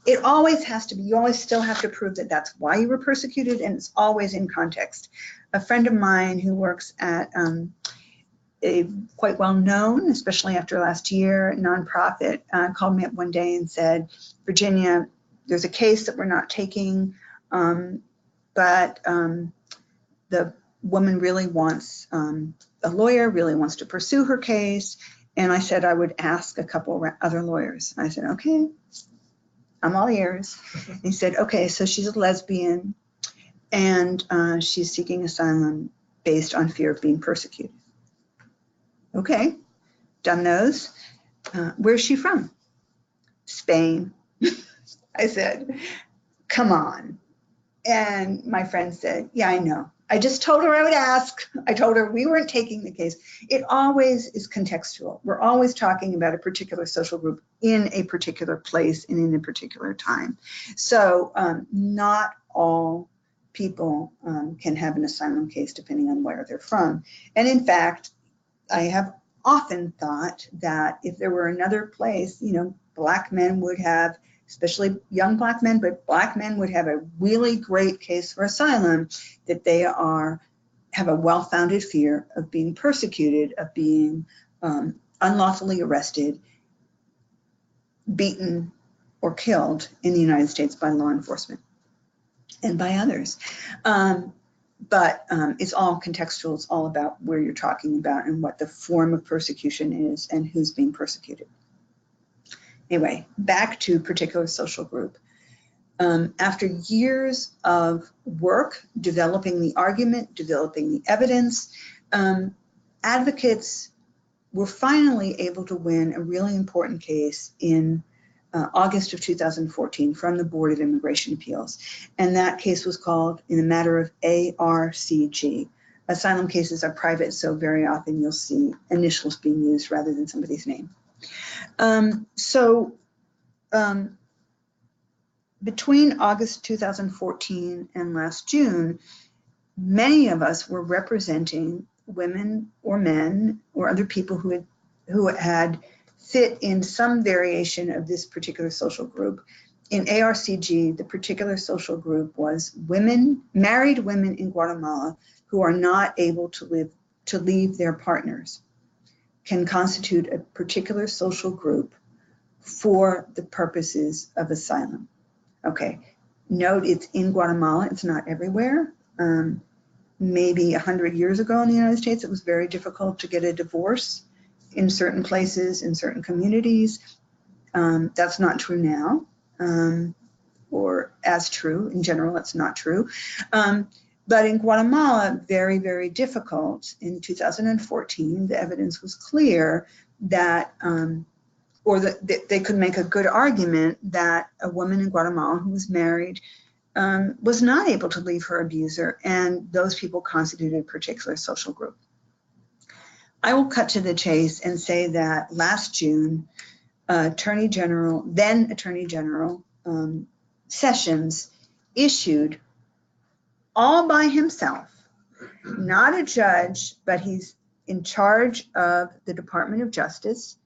It always has to be, you always still have to prove that that's why you were persecuted, and it's always in context. A friend of mine who works at a quite well-known, especially after last year, nonprofit, called me up one day and said, Virginia, there's a case that we're not taking, but the woman really wants, a lawyer really wants to pursue her case. And I said I would ask a couple other lawyers. I said, okay, I'm all ears. He said, okay, so she's a lesbian and she's seeking asylum based on fear of being persecuted. Okay, done those. Where's she from? Spain. I said, come on. And my friend said, yeah, I know. I just told her I would ask. I told her we weren't taking the case. It always is contextual. We're always talking about a particular social group in a particular place and in a particular time. So not all people can have an asylum case depending on where they're from. And in fact, I have often thought that if there were another place, you know, Black men would have, especially young Black men, but Black men would have a really great case for asylum, that they have a well-founded fear of being persecuted, of being unlawfully arrested, beaten, or killed in the United States by law enforcement and by others. But it's all contextual. It's all about where you're talking about and what the form of persecution is and who's being persecuted. Anyway, back to particular social group. After years of work, developing the argument, developing the evidence, advocates were finally able to win a really important case in August of 2014 from the Board of Immigration Appeals. And that case was called in a matter of ARCG. Asylum cases are private, so very often you'll see initials being used rather than somebody's name. Between August 2014 and last June, many of us were representing women or men or other people who had fit in some variation of this particular social group. In ARCG, the particular social group was women, married women in Guatemala who are not able to leave their partners can constitute a particular social group for the purposes of asylum. Okay, note it's in Guatemala, it's not everywhere. Maybe 100 years ago in the United States, it was very difficult to get a divorce in certain places, in certain communities. That's not true now, or as true. In general, it's not true. But in Guatemala, very, very difficult. In 2014, the evidence was clear that, they could make a good argument that a woman in Guatemala who was married was not able to leave her abuser, and those people constituted a particular social group. I will cut to the chase and say that last June, then Attorney General Sessions issued all by himself, not a judge, but he's in charge of the Department of Justice,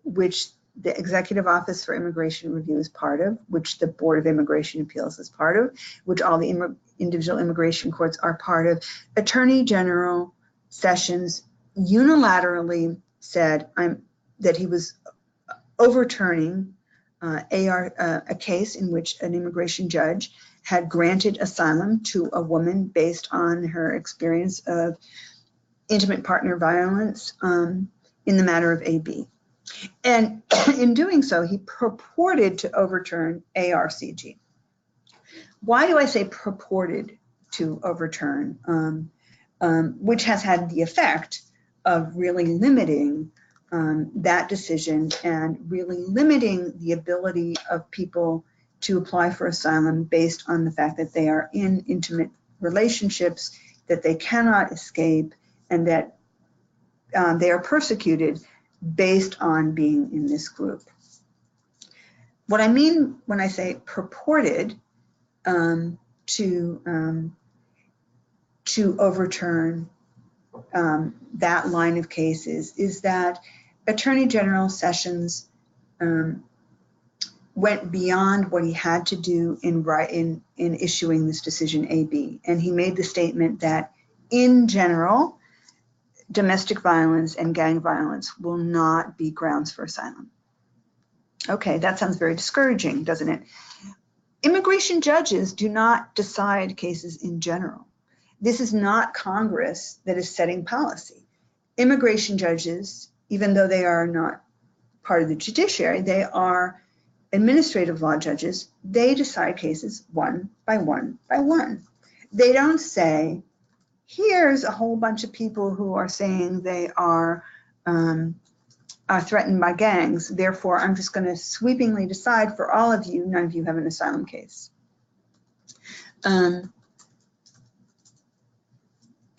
which the Executive Office for Immigration Review is part of, which the Board of Immigration Appeals is part of, which all the individual immigration courts are part of. Attorney General Sessions unilaterally said that he was overturning a case in which an immigration judge had granted asylum to a woman based on her experience of intimate partner violence in the matter of AB. And in doing so, he purported to overturn ARCG. Why do I say purported to overturn? Which has had the effect of really limiting that decision and really limiting the ability of people to apply for asylum based on the fact that they are in intimate relationships, that they cannot escape, and that they are persecuted based on being in this group. What I mean when I say purported to overturn that line of cases is that Attorney General Sessions went beyond what he had to do in issuing this decision AB, and he made the statement that in general, domestic violence and gang violence will not be grounds for asylum. Okay, that sounds very discouraging, doesn't it? Immigration judges do not decide cases in general. This is not Congress that is setting policy. Immigration judges, even though they are not part of the judiciary, they are administrative law judges. They decide cases one by one by one. They don't say, here's a whole bunch of people who are saying they are threatened by gangs. Therefore, I'm just going to sweepingly decide for all of you, none of you have an asylum case.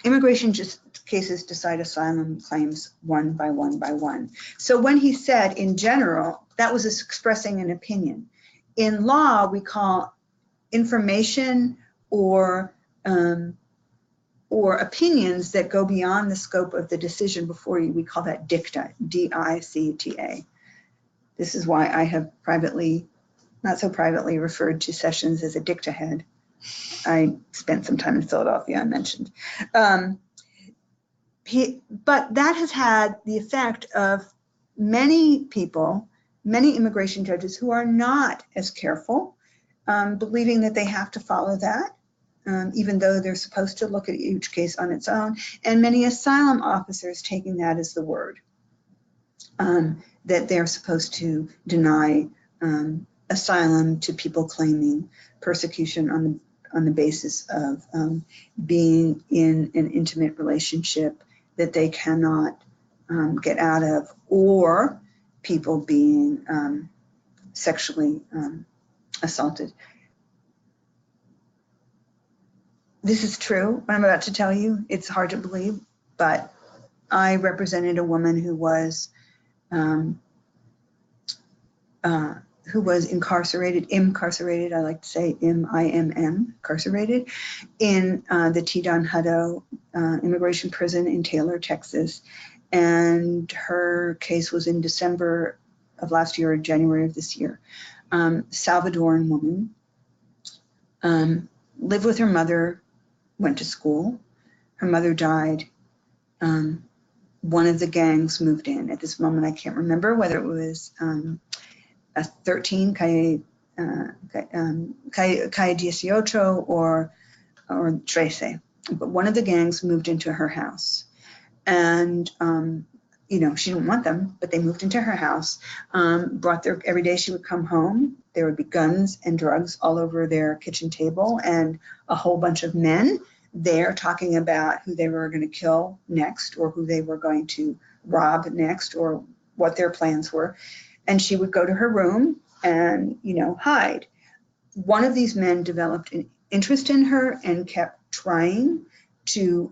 Immigration cases decide asylum claims one by one by one. So when he said in general, that was expressing an opinion. In law, we call information or opinions that go beyond the scope of the decision before you, we call that dicta, D-I-C-T-A. This is why I have privately, not so privately, referred to Sessions as a dicta head. I spent some time in Philadelphia, I mentioned. But that has had the effect of many people, many immigration judges who are not as careful, believing that they have to follow that. Even though they're supposed to look at each case on its own, and many asylum officers taking that as the word, that they're supposed to deny asylum to people claiming persecution on the basis of being in an intimate relationship that they cannot get out of, or people being sexually assaulted. This is true, what I'm about to tell you. It's hard to believe, but I represented a woman who was incarcerated, I like to say M-I-M-M, incarcerated, in the Teton Hutto immigration prison in Taylor, Texas. And her case was in December of last year or January of this year. Salvadoran woman, lived with her mother, went to school. her mother died. One of the gangs moved in. At this moment, I can't remember whether it was a 13, Calle 18 or 13. But one of the gangs moved into her house. And, you know, she didn't want them, but they moved into her house, every day she would come home, there would be guns and drugs all over their kitchen table and a whole bunch of men there talking about who they were going to kill next or who they were going to rob next or what their plans were. And she would go to her room and, you know, hide. One of these men developed an interest in her and kept trying to,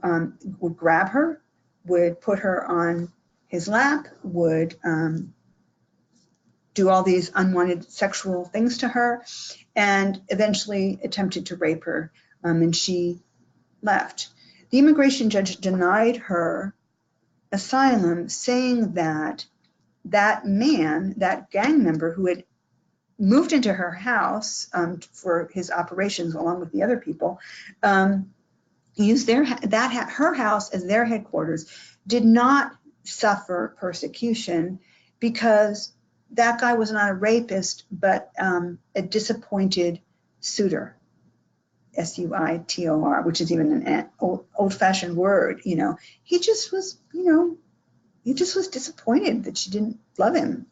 would grab her, would put her on his lap, would do all these unwanted sexual things to her, and eventually attempted to rape her, and she left. The immigration judge denied her asylum, saying that that man, that gang member who had moved into her house for his operations along with the other people, used her house as their headquarters, did not suffer persecution because that guy was not a rapist, but a disappointed suitor, S-U-I-T-O-R, which is even an old-fashioned word, you know. He just was, you know, he just was disappointed that she didn't love him.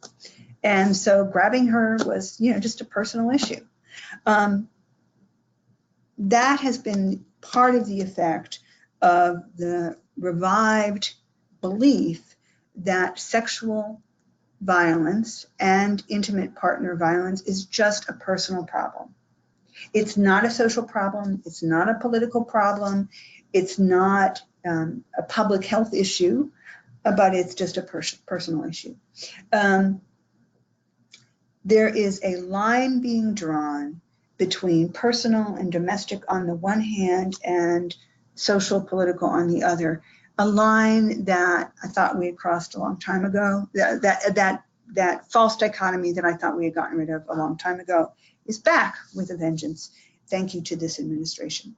And so grabbing her was, you know, just a personal issue. That has been part of the effect of the revived belief that sexual violence and intimate partner violence is just a personal problem. It's not a social problem. It's not a political problem. It's not a public health issue, but it's just a personal issue. There is a line being drawn between personal and domestic on the one hand and social, political on the other. A line that I thought we had crossed a long time ago, that false dichotomy that I thought we had gotten rid of a long time ago is back with a vengeance. Thank you to this administration.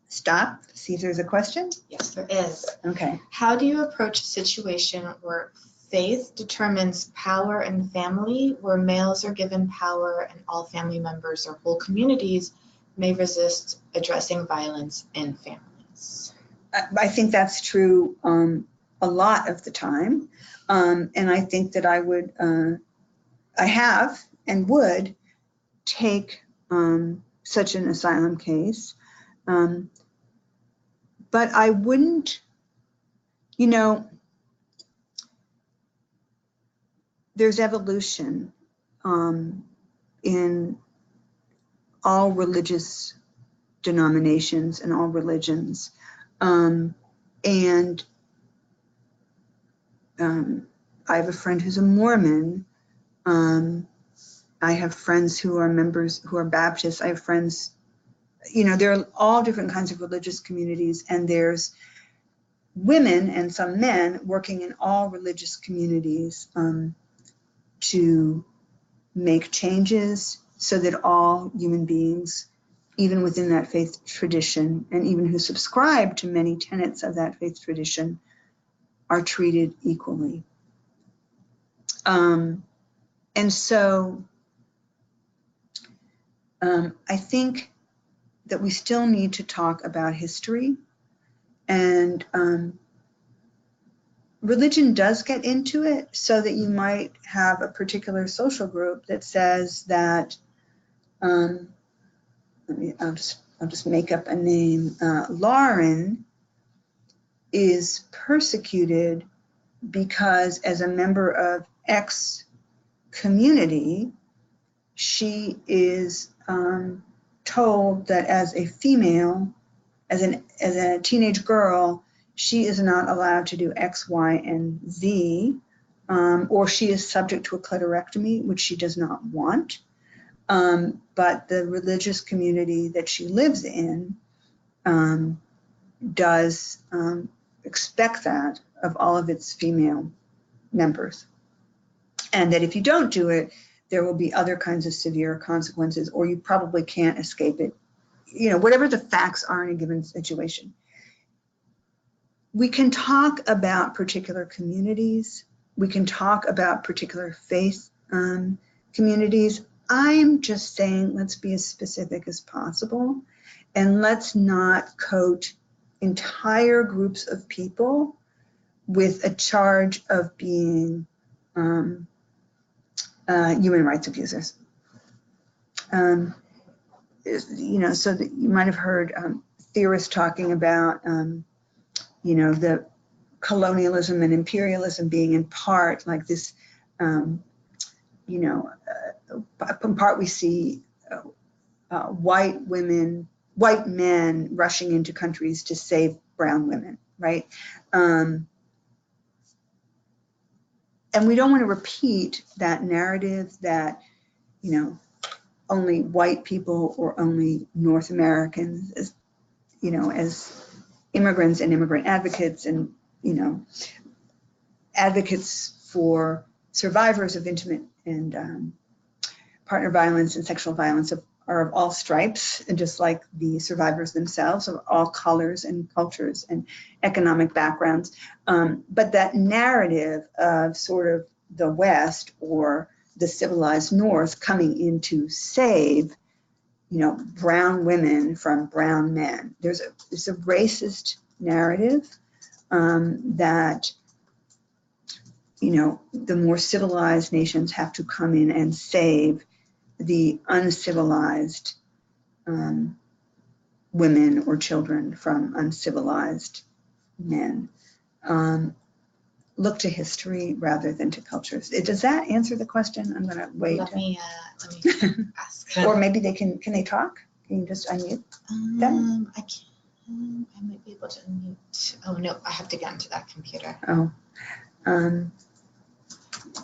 Stop, see if there's a question. Yes, there is. Okay. How do you approach a situation where faith determines power in the family, where males are given power and all family members or whole communities may resist addressing violence in families? I think that's true a lot of the time. And I think that I would, I have and would take such an asylum case. But I wouldn't, you know, there's evolution in all religious denominations and all religions. And I have a friend who's a Mormon. I have friends who are members, who are Baptists. I have friends, you know, there are all different kinds of religious communities, and there's women and some men working in all religious communities to make changes so that all human beings, even within that faith tradition, and even who subscribe to many tenets of that faith tradition, are treated equally. And so I think that we still need to talk about history, and religion does get into it, so that you might have a particular social group that says that, I'll just make up a name, Lauren is persecuted because as a member of X community, she is told that as a female, as a teenage girl, she is not allowed to do X, Y, and Z, or she is subject to a clitorectomy, which she does not want. But the religious community that she lives in does expect that of all of its female members. And that if you don't do it, there will be other kinds of severe consequences, or you probably can't escape it. You know, whatever the facts are in a given situation. we can talk about particular communities. We can talk about particular faith communities. I'm just saying, let's be as specific as possible, and let's not coat entire groups of people with a charge of being human rights abusers. You know, so that you might have heard theorists talking about, you know, the colonialism and imperialism being in part like this, you know, in part we see white men rushing into countries to save brown women, right? And we don't want to repeat that narrative that, you know, only white people or only North Americans, as, you know, as immigrants and immigrant advocates and, you know, advocates for survivors of intimate and partner violence and sexual violence are of all stripes, and just like the survivors themselves, of all colors and cultures and economic backgrounds. But that narrative of sort of the West or the civilized North coming in to save, you know, brown women from brown men. There's a racist narrative that, you know, the more civilized nations have to come in and save the uncivilized women or children from uncivilized men. Look to history rather than to cultures. Does that answer the question? I'm going to wait. Let me ask. Or maybe they can they talk? Can you just unmute them? I can. I might be able to unmute. Oh no, I have to get into that computer. Oh.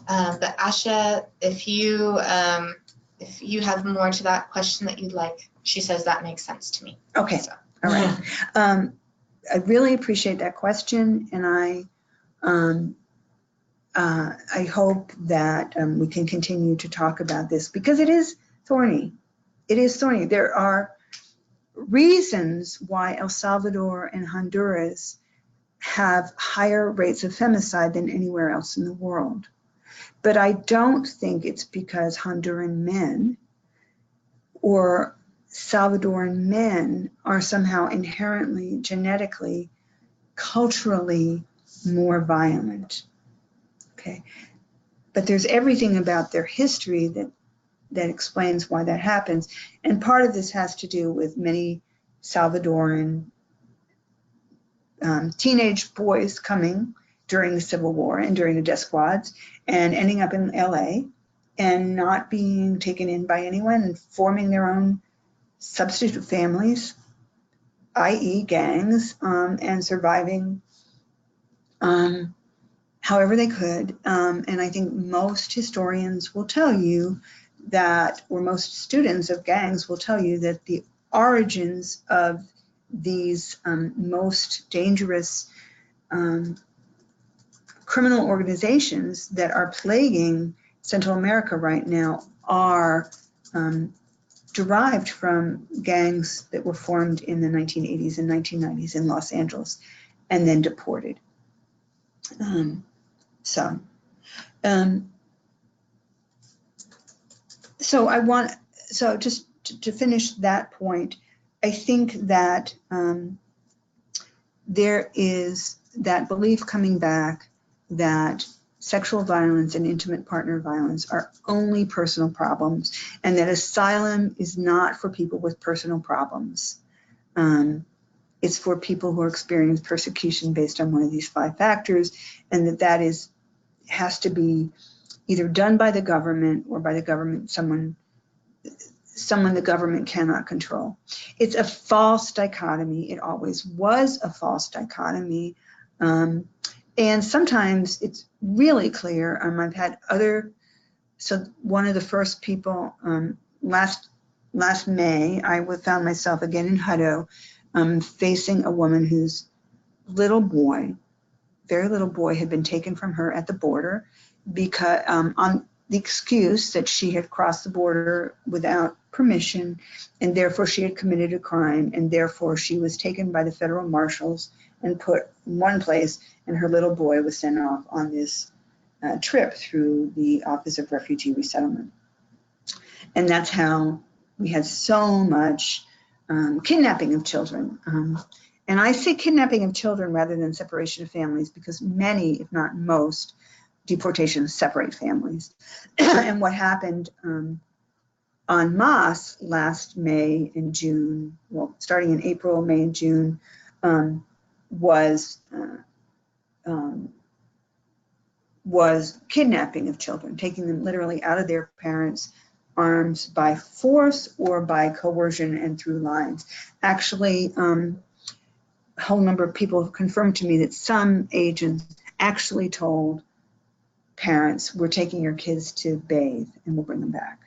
But Asha, if you have more to that question that you'd like, she says that makes sense to me. Okay. So. All right. I really appreciate that question, and I hope that we can continue to talk about this because it is thorny. It is thorny. There are reasons why El Salvador and Honduras have higher rates of femicide than anywhere else in the world. But I don't think it's because Honduran men or Salvadoran men are somehow inherently, genetically, culturally more violent. Okay, but there's everything about their history that explains why that happens. And part of this has to do with many Salvadoran teenage boys coming during the Civil War and during the death squads and ending up in LA and not being taken in by anyone and forming their own substitute families, i.e. gangs, and surviving however they could. And I think most historians will tell you that, or most students of gangs will tell you that the origins of these most dangerous criminal organizations that are plaguing Central America right now are derived from gangs that were formed in the 1980s and 1990s in Los Angeles and then deported. So just to finish that point, I think that there is that belief coming back that sexual violence and intimate partner violence are only personal problems, and that asylum is not for people with personal problems. It's for people who are experiencing persecution based on one of these 5 factors, and that has to be either done by the government or by the government, someone the government cannot control. It's a false dichotomy. It always was a false dichotomy. And sometimes it's really clear. I've had so one of the first people, last May, I found myself again in Hutto, facing a woman whose very little boy had been taken from her at the border because on the excuse that she had crossed the border without permission, and therefore she had committed a crime, and therefore she was taken by the federal marshals and put in one place, and her little boy was sent off on this trip through the Office of Refugee Resettlement. And that's how we had so much kidnapping of children. And I say kidnapping of children rather than separation of families because many, if not most, deportations separate families. And what happened en masse last May and June, well, starting in April, May, and June, was kidnapping of children, taking them literally out of their parents' arms by force or by coercion and through lines. Actually, a whole number of people have confirmed to me that some agents actually told parents, we're taking your kids to bathe and we'll bring them back.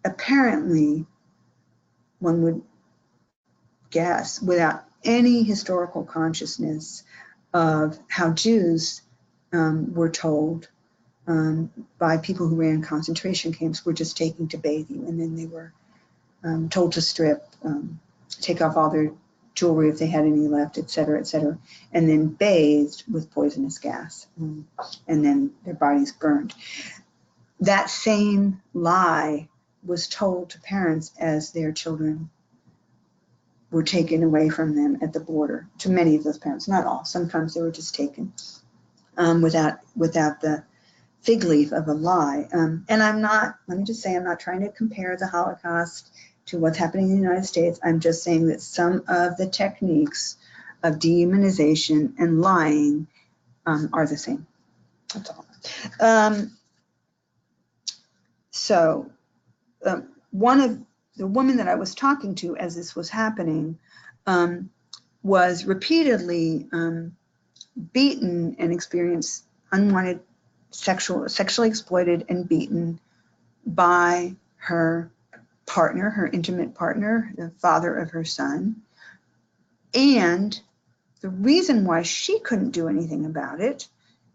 Apparently, one would guess, without any historical consciousness of how Jews were told by people who ran concentration camps, we're just taking to bathe you. And then they were told to strip, take off all their jewelry if they had any left, et cetera, and then bathed with poisonous gas, and then their bodies burned. That same lie was told to parents as their children were taken away from them at the border, to many of those parents, not all. Sometimes they were just taken without the fig leaf of a lie. And let me just say, I'm not trying to compare the Holocaust to what's happening in the United States. I'm just saying that some of the techniques of dehumanization and lying are the same. That's all. One of the women that I was talking to as this was happening was repeatedly beaten and experienced unwanted sexually exploited and beaten by her partner, her intimate partner, the father of her son. And the reason why she couldn't do anything about it,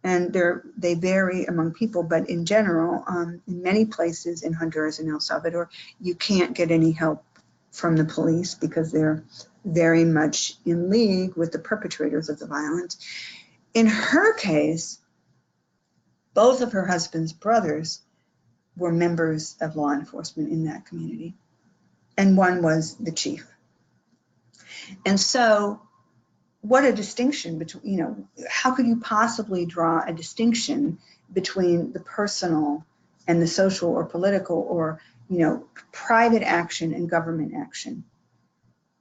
and they vary among people, but in general, in many places in Honduras and El Salvador, you can't get any help from the police because they're very much in league with the perpetrators of the violence. In her case, both of her husband's brothers were members of law enforcement in that community, and one was the chief. And so what a distinction between, how could you possibly draw a distinction between the personal and the social or political or, private action and government action?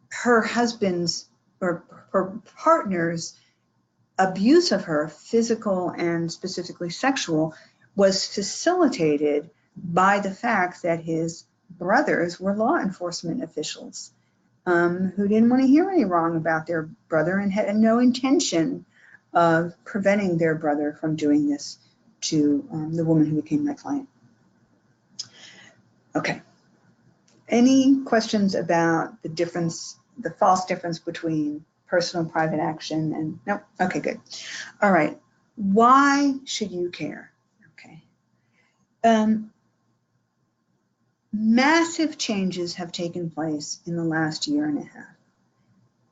Her husband's or her partner's abuse of her, physical and specifically sexual, was facilitated by the fact that his brothers were law enforcement officials who didn't want to hear any wrong about their brother and had no intention of preventing their brother from doing this to the woman who became my client. Okay. Any questions about the difference, the false difference between personal and private action? And no? Okay, good. All right. Why should you care? Okay. Massive changes have taken place in the last year and a half.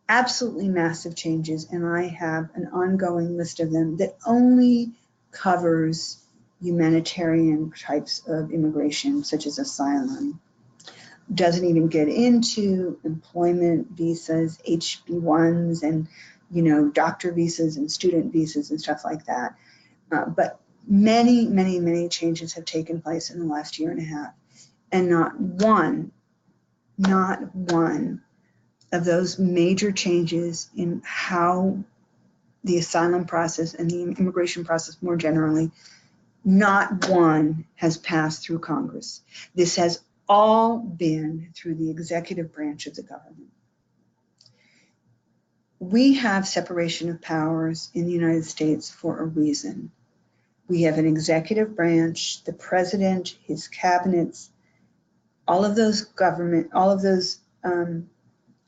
Absolutely massive changes, and I have an ongoing list of them that only covers humanitarian types of immigration, such as asylum. Doesn't even get into employment visas, HB1s, and doctor visas and student visas and stuff like that. But many, many, many changes have taken place in the last year and a half. And not one of those major changes in how the asylum process and the immigration process more generally, not one has passed through Congress. This has all been through the executive branch of the government. We have separation of powers in the United States for a reason. We have an executive branch, the president, his cabinets, all of those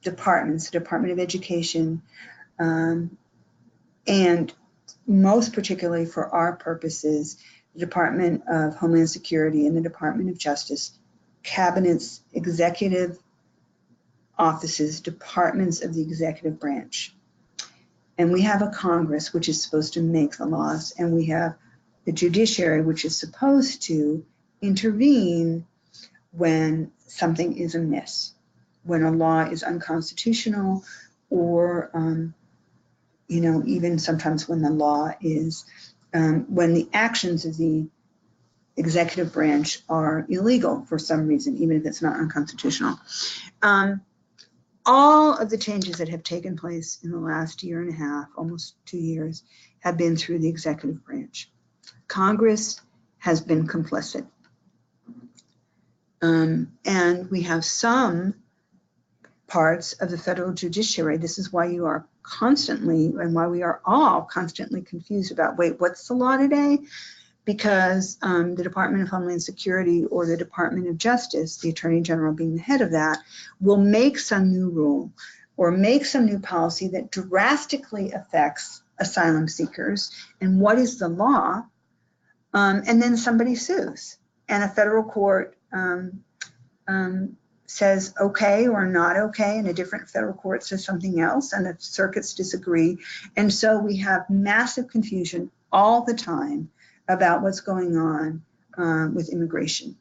departments, the Department of Education, and most particularly for our purposes, the Department of Homeland Security and the Department of Justice, cabinets, executive offices, departments of the executive branch. And we have a Congress, which is supposed to make the laws, and we have the judiciary, which is supposed to intervene when something is amiss, when a law is unconstitutional, or even sometimes when the law is, when the actions of the executive branch are illegal for some reason, even if it's not unconstitutional. All of the changes that have taken place in the last year and a half, almost 2 years, have been through the executive branch. Congress has been complicit. And we have some parts of the federal judiciary. This is why you are constantly, and why we are all constantly confused about, wait, what's the law today? Because the Department of Homeland Security or the Department of Justice, the Attorney General being the head of that, will make some new rule or make some new policy that drastically affects asylum seekers. And what is the law? And then somebody sues, and a federal court says okay or not okay, and a different federal court says something else, and the circuits disagree. And so we have massive confusion all the time about what's going on with immigration.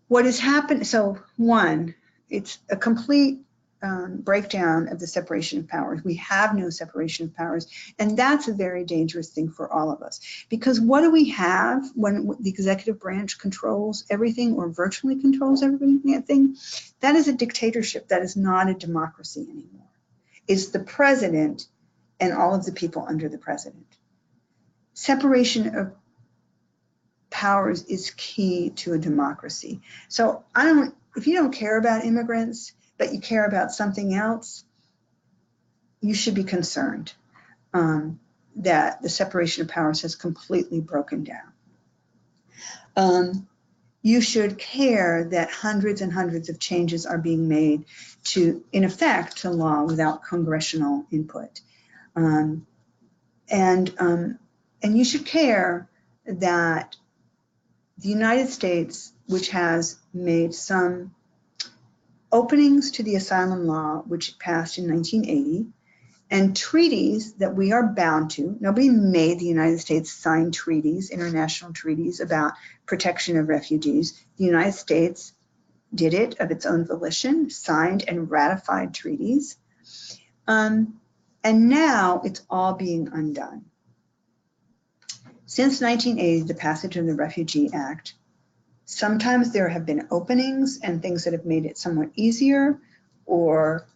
What has happened, so one, it's a complete breakdown of the separation of powers. We have no separation of powers, and that's a very dangerous thing for all of us. Because what do we have when the executive branch controls everything or virtually controls everything? That is a dictatorship. That is not a democracy anymore. It's the president and all of the people under the president. Separation of powers is key to a democracy. So if you don't care about immigrants, but you care about something else, you should be concerned that the separation of powers has completely broken down. You should care that hundreds and hundreds of changes are being made to, in effect, to law without congressional input. And you should care that the United States, which has made some openings to the asylum law, which passed in 1980, and treaties that we are bound to. Nobody made the United States sign treaties, international treaties about protection of refugees. The United States did it of its own volition, signed and ratified treaties. And now it's all being undone. Since 1980, the passage of the Refugee Act, sometimes there have been openings and things that have made it somewhat easier or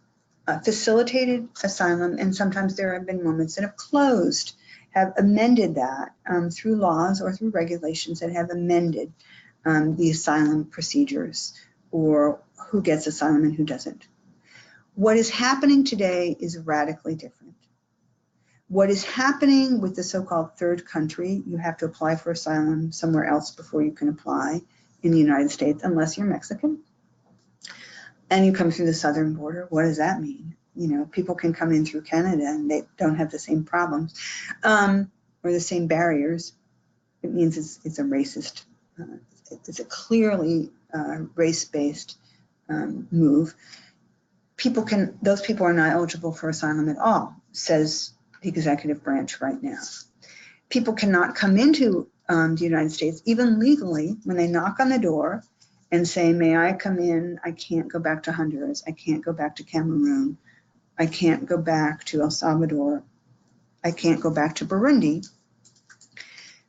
facilitated asylum, and sometimes there have been moments that have closed, have amended that through laws or through regulations that have amended the asylum procedures or who gets asylum and who doesn't. What is happening today is radically different. What is happening with the so-called third country, you have to apply for asylum somewhere else before you can apply in the United States, unless you're Mexican and you come through the southern border. What does that mean? You know, people can come in through Canada and they don't have the same problems or the same barriers. It means it's a racist, it's a clearly race-based move. Those people are not eligible for asylum at all, says the executive branch right now. People cannot come into the United States, even legally, when they knock on the door and say, may I come in? I can't go back to Honduras. I can't go back to Cameroon. I can't go back to El Salvador. I can't go back to Burundi.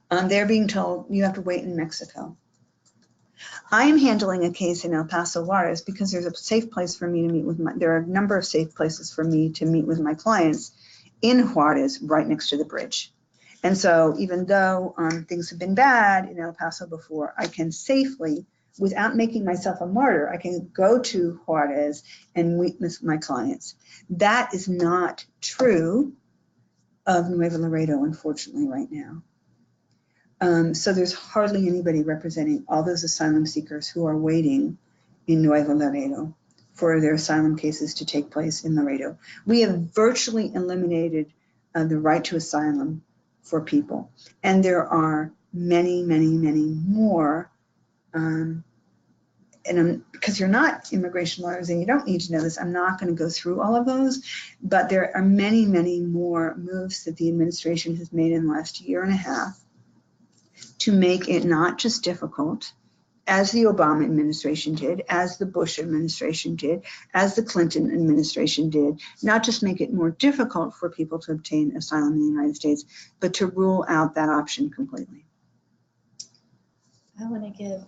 They're being told, you have to wait in Mexico. I am handling a case in El Paso, Juarez, because there's a safe place for me to meet with there are a number of safe places for me to meet with my clients in Juarez, right next to the bridge. And so even though things have been bad in El Paso before, I can safely, without making myself a martyr, I can go to Juarez and meet with my clients. That is not true of Nuevo Laredo, unfortunately, right now. So there's hardly anybody representing all those asylum seekers who are waiting in Nuevo Laredo for their asylum cases to take place in Laredo. We have virtually eliminated the right to asylum for people. And there are many, many, many more and because you're not immigration lawyers and you don't need to know this, I'm not going to go through all of those, but there are many, many more moves that the administration has made in the last year and a half to make it not just difficult, as the Obama administration did, as the Bush administration did, as the Clinton administration did, not just make it more difficult for people to obtain asylum in the United States, but to rule out that option completely. I want to give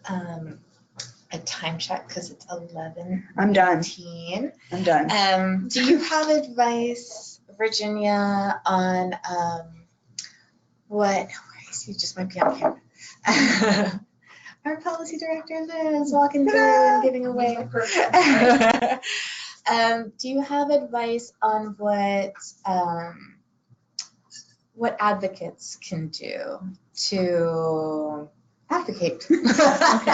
a time check because it's 11:19. I'm done. I'm done. Do you have advice, Virginia, on what? You just might be on camera. Our policy director Liz walking through and giving away. Do you have advice on what advocates can do to advocate? Okay.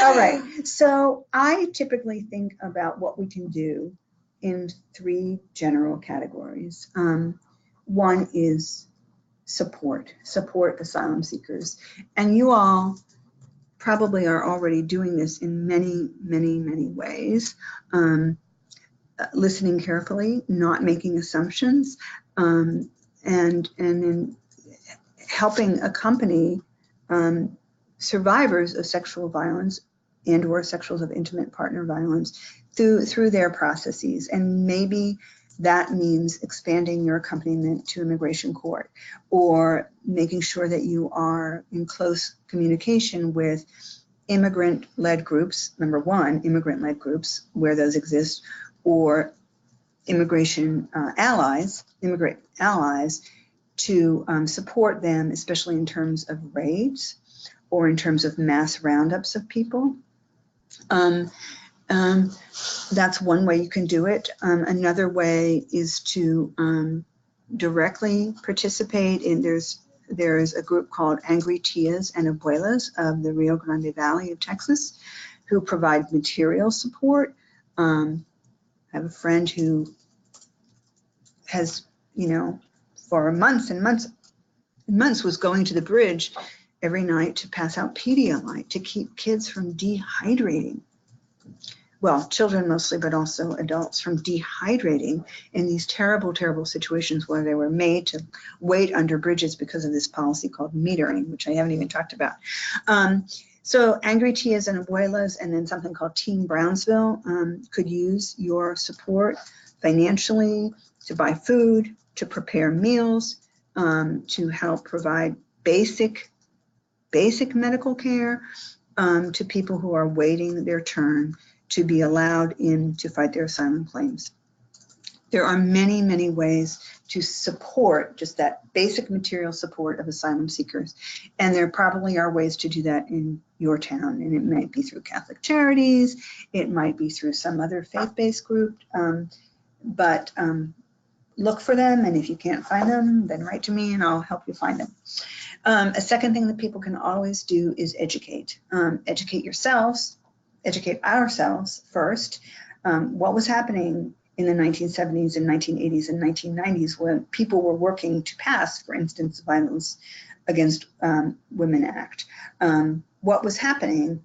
All right. So I typically think about what we can do in 3 general categories. One is support asylum seekers. And you all probably are already doing this in many, many, many ways. Listening carefully, not making assumptions, and in helping accompany survivors of sexual violence and or sexuals of intimate partner violence through their processes. And maybe that means expanding your accompaniment to immigration court, or making sure that you are in close communication with immigrant-led groups, number one, immigrant-led groups where those exist, or immigrant allies to support them, especially in terms of raids or in terms of mass roundups of people. That's one way you can do it. Another way is to directly participate in, there's a group called Angry Tias and Abuelas of the Rio Grande Valley of Texas who provide material support. I have a friend who has, for months and months and months was going to the bridge every night to pass out Pedialyte to keep kids from dehydrating. Well, children mostly, but also adults from dehydrating in these terrible, terrible situations where they were made to wait under bridges because of this policy called metering, which I haven't even talked about. So Angry Tias and Abuelas, and then something called Team Brownsville could use your support financially to buy food, to prepare meals, to help provide basic medical care to people who are waiting their turn to be allowed in to fight their asylum claims. There are many, many ways to support just that basic material support of asylum seekers. And there probably are ways to do that in your town. And it might be through Catholic Charities, it might be through some other faith-based group, but look for them. And if you can't find them, then write to me and I'll help you find them. A second thing that people can always do is educate. Educate ourselves first. What was happening in the 1970s and 1980s and 1990s when people were working to pass, for instance, the Violence Against Women Act. What was happening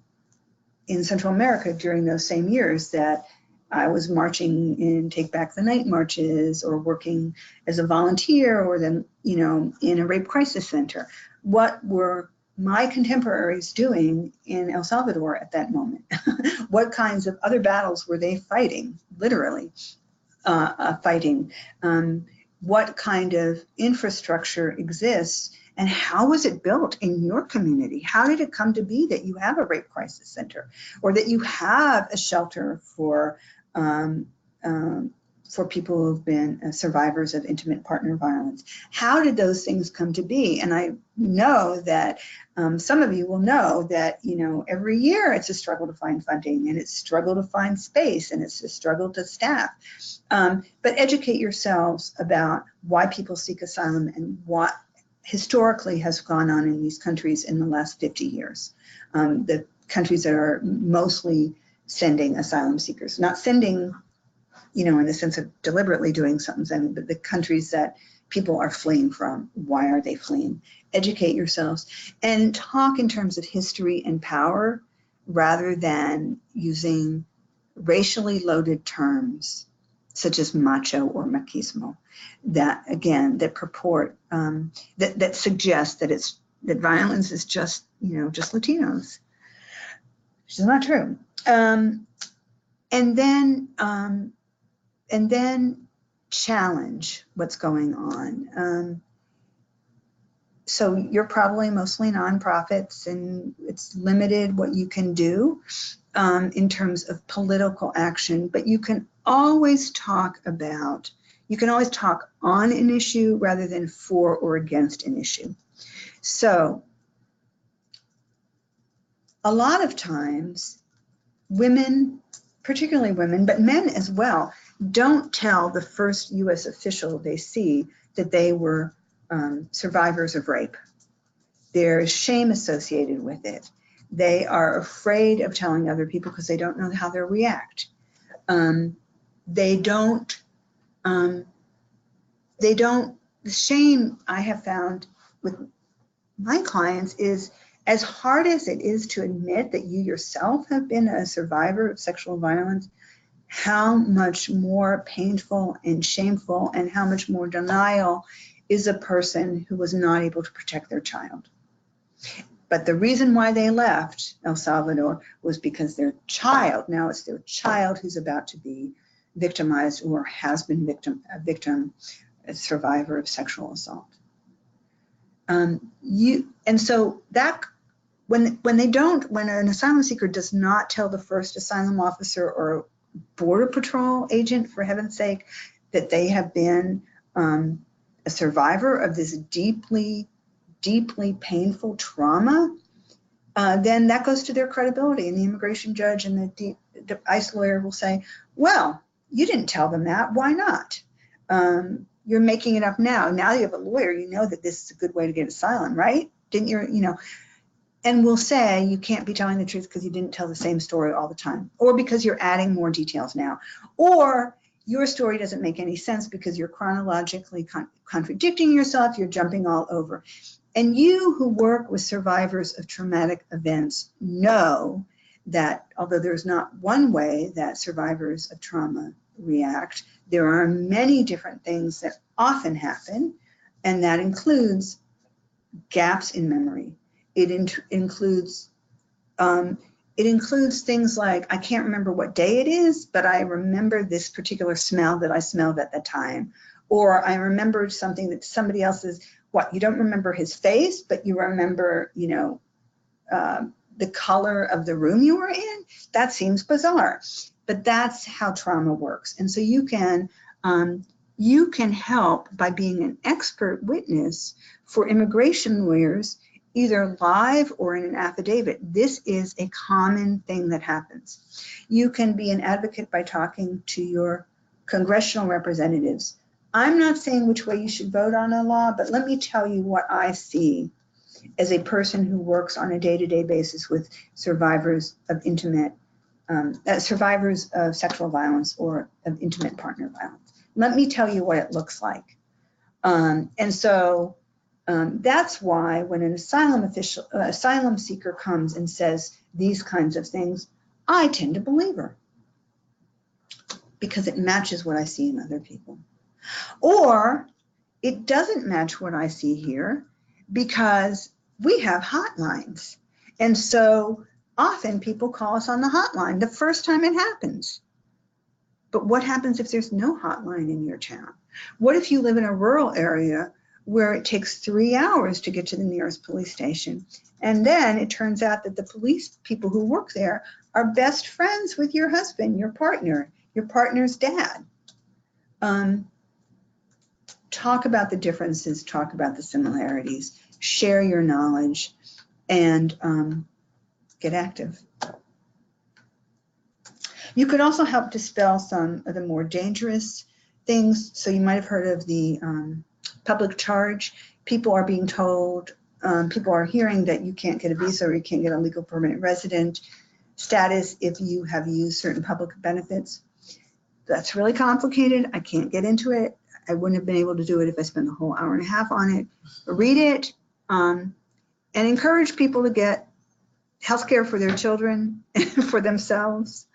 in Central America during those same years that I was marching in Take Back the Night marches or working as a volunteer or then, in a rape crisis center. What were my contemporaries doing in El Salvador at that moment? What kinds of other battles were they fighting, literally fighting? What kind of infrastructure exists and how was it built in your community? How did it come to be that you have a rape crisis center or that you have a shelter for people who've been survivors of intimate partner violence? How did those things come to be? And I know that some of you will know that, every year it's a struggle to find funding and it's a struggle to find space and it's a struggle to staff. But educate yourselves about why people seek asylum and what historically has gone on in these countries in the last 50 years. The countries that are mostly sending asylum seekers, not sending, in the sense of deliberately doing something, but the countries that people are fleeing from. Why are they fleeing? Educate yourselves and talk in terms of history and power. rather than using racially loaded terms such as macho or machismo that, again, that purport, that suggest that violence is just, just Latinos, which is not true. And then challenge what's going on. So you're probably mostly nonprofits, and it's limited what you can do in terms of political action, but you can always talk on an issue rather than for or against an issue. So a lot of times women, particularly women, but men as well, don't tell the first US official they see that they were survivors of rape. There's shame associated with it. They are afraid of telling other people because they don't know how they'll react. The shame I have found with my clients is, as hard as it is to admit that you yourself have been a survivor of sexual violence, how much more painful and shameful and how much more denial is a person who was not able to protect their child. But the reason why they left El Salvador was because their child, now it's their child who's about to be victimized or has been a survivor of sexual assault. And so that when an asylum seeker does not tell the first asylum officer or border patrol agent, for heaven's sake, that they have been a survivor of this deeply, deeply painful trauma, then that goes to their credibility. And the immigration judge and the ICE lawyer will say, well, you didn't tell them that. Why not? You're making it up now. Now you have a lawyer. You know that this is a good way to get asylum, right? Didn't you? And we'll say you can't be telling the truth because you didn't tell the same story all the time, or because you're adding more details now, or your story doesn't make any sense because you're chronologically contradicting yourself. You're jumping all over. And you who work with survivors of traumatic events know that although there's not one way that survivors of trauma react, there are many different things that often happen, and that includes gaps in memory. It includes things like, I can't remember what day it is, but I remember this particular smell that I smelled at the time. Or I remembered something that somebody else is, you don't remember his face, but you remember, the color of the room you were in? That seems bizarre, but that's how trauma works. And so you can help by being an expert witness for immigration lawyers, either live or in an affidavit. This is a common thing that happens. You can be an advocate by talking to your congressional representatives. I'm not saying which way you should vote on a law, but let me tell you what I see as a person who works on a day-to-day basis with survivors of survivors of sexual violence or of intimate partner violence. Let me tell you what it looks like. That's why when an asylum seeker comes and says these kinds of things, I tend to believe her because it matches what I see in other people. Or it doesn't match what I see here because we have hotlines. And so often people call us on the hotline the first time it happens. But what happens if there's no hotline in your town? What if you live in a rural area where it takes 3 hours to get to the nearest police station? And then it turns out that the police people who work there are best friends with your husband, your partner's dad. Talk about the differences, talk about the similarities, share your knowledge, and get active. You could also help dispel some of the more dangerous things. So you might have heard of the public charge. People are being told, people are hearing that you can't get a visa or you can't get a legal permanent resident status if you have used certain public benefits. That's really complicated. I can't get into it. I wouldn't have been able to do it if I spent a whole hour and a half on it. Read it and encourage people to get healthcare for their children, for themselves,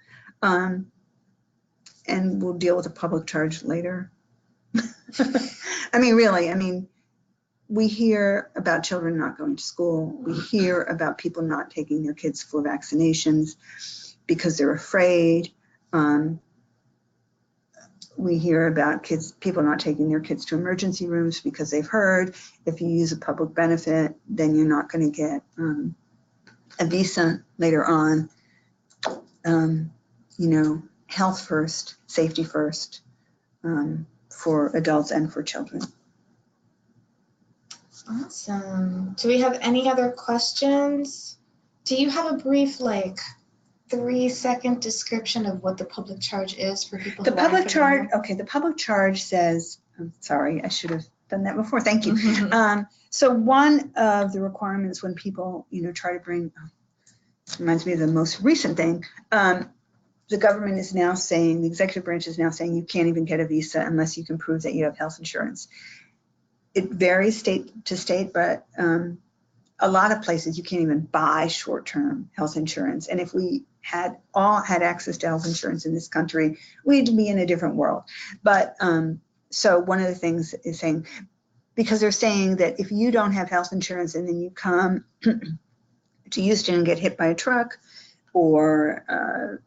and we'll deal with the public charge later. I mean, really, I mean, we hear about children not going to school. We hear about people not taking their kids for vaccinations because they're afraid. We hear about people not taking their kids to emergency rooms because they've heard if you use a public benefit, then you're not going to get a visa later on. You know, health first, safety first, for adults and for children. Awesome. Do we have any other questions? Do you have a brief, like, 3-second description of what the public charge is for people? The public charge, okay, the public charge says, I'm sorry, I should have done that before, thank you. So one of the requirements when people, you know, try to bring, reminds me of the most recent thing, the government is now saying, the executive branch is now saying you can't even get a visa unless you can prove that you have health insurance. It varies state to state, but a lot of places you can't even buy short-term health insurance. And if we had all had access to health insurance in this country, we'd be in a different world. But so one of the things is saying, because they're saying that if you don't have health insurance and then you come to Houston and get hit by a truck, or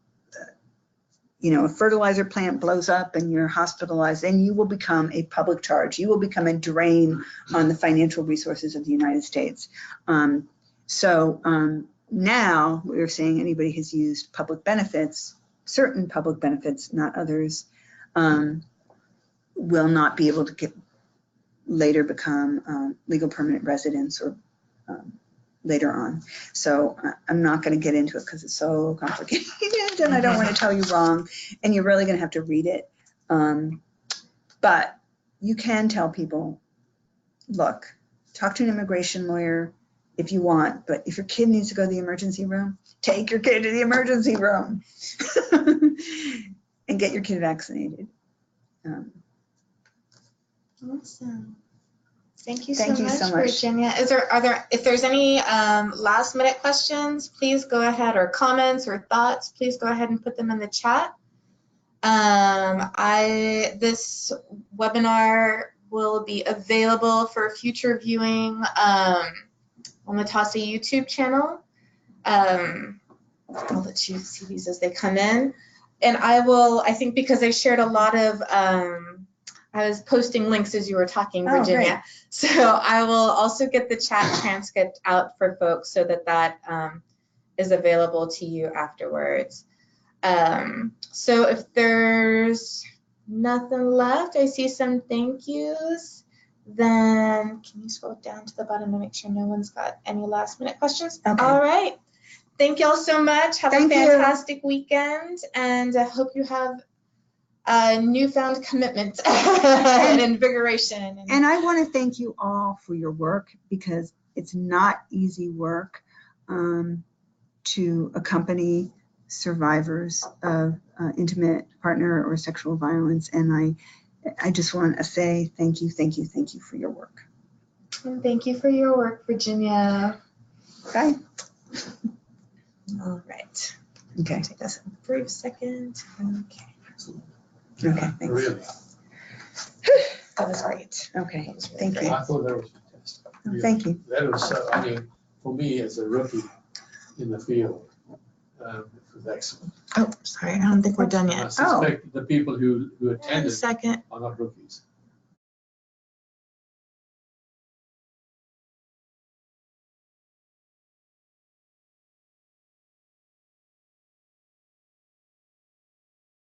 you know, a fertilizer plant blows up and you're hospitalized, then you will become a public charge. You will become a drain on the financial resources of the United States. Now we're saying anybody who's used public benefits, certain public benefits, not others, will not be able to later become legal permanent residents or later on. So I'm not going to get into it because it's so complicated and I don't want to tell you wrong, and you're really going to have to read it. But you can tell people, look, talk to an immigration lawyer if you want, but if your kid needs to go to the emergency room, take your kid to the emergency room and get your kid vaccinated. Awesome. Thank you so much, Virginia. If there's any last minute questions, please go ahead, or comments or thoughts, please go ahead and put them in the chat. This webinar will be available for future viewing on the TAASA YouTube channel. I'll let you see these as they come in. And I think because I shared a lot of, I was posting links as you were talking, Virginia. So I will also get the chat transcript out for folks so that is available to you afterwards. So if there's nothing left, I see some thank yous. Then can you scroll down to the bottom to make sure no one's got any last minute questions? Okay. All right. Thank you all so much. Have a fantastic weekend, and I hope you have a newfound commitment and invigoration. And I want to thank you all for your work, because it's not easy work to accompany survivors of intimate partner or sexual violence. And I just want to say thank you for your work. And thank you for your work, Virginia. Bye. All right. Okay. Take us a brief second. Okay. Okay, thanks. Really? That was great. Okay, That was really thank great. you. I thought that was fantastic. Oh, thank you. That was, I mean, for me as a rookie in the field, it was excellent. Oh, sorry, I don't think we're done I yet. suspect the people who Wait a attended second. are not rookies.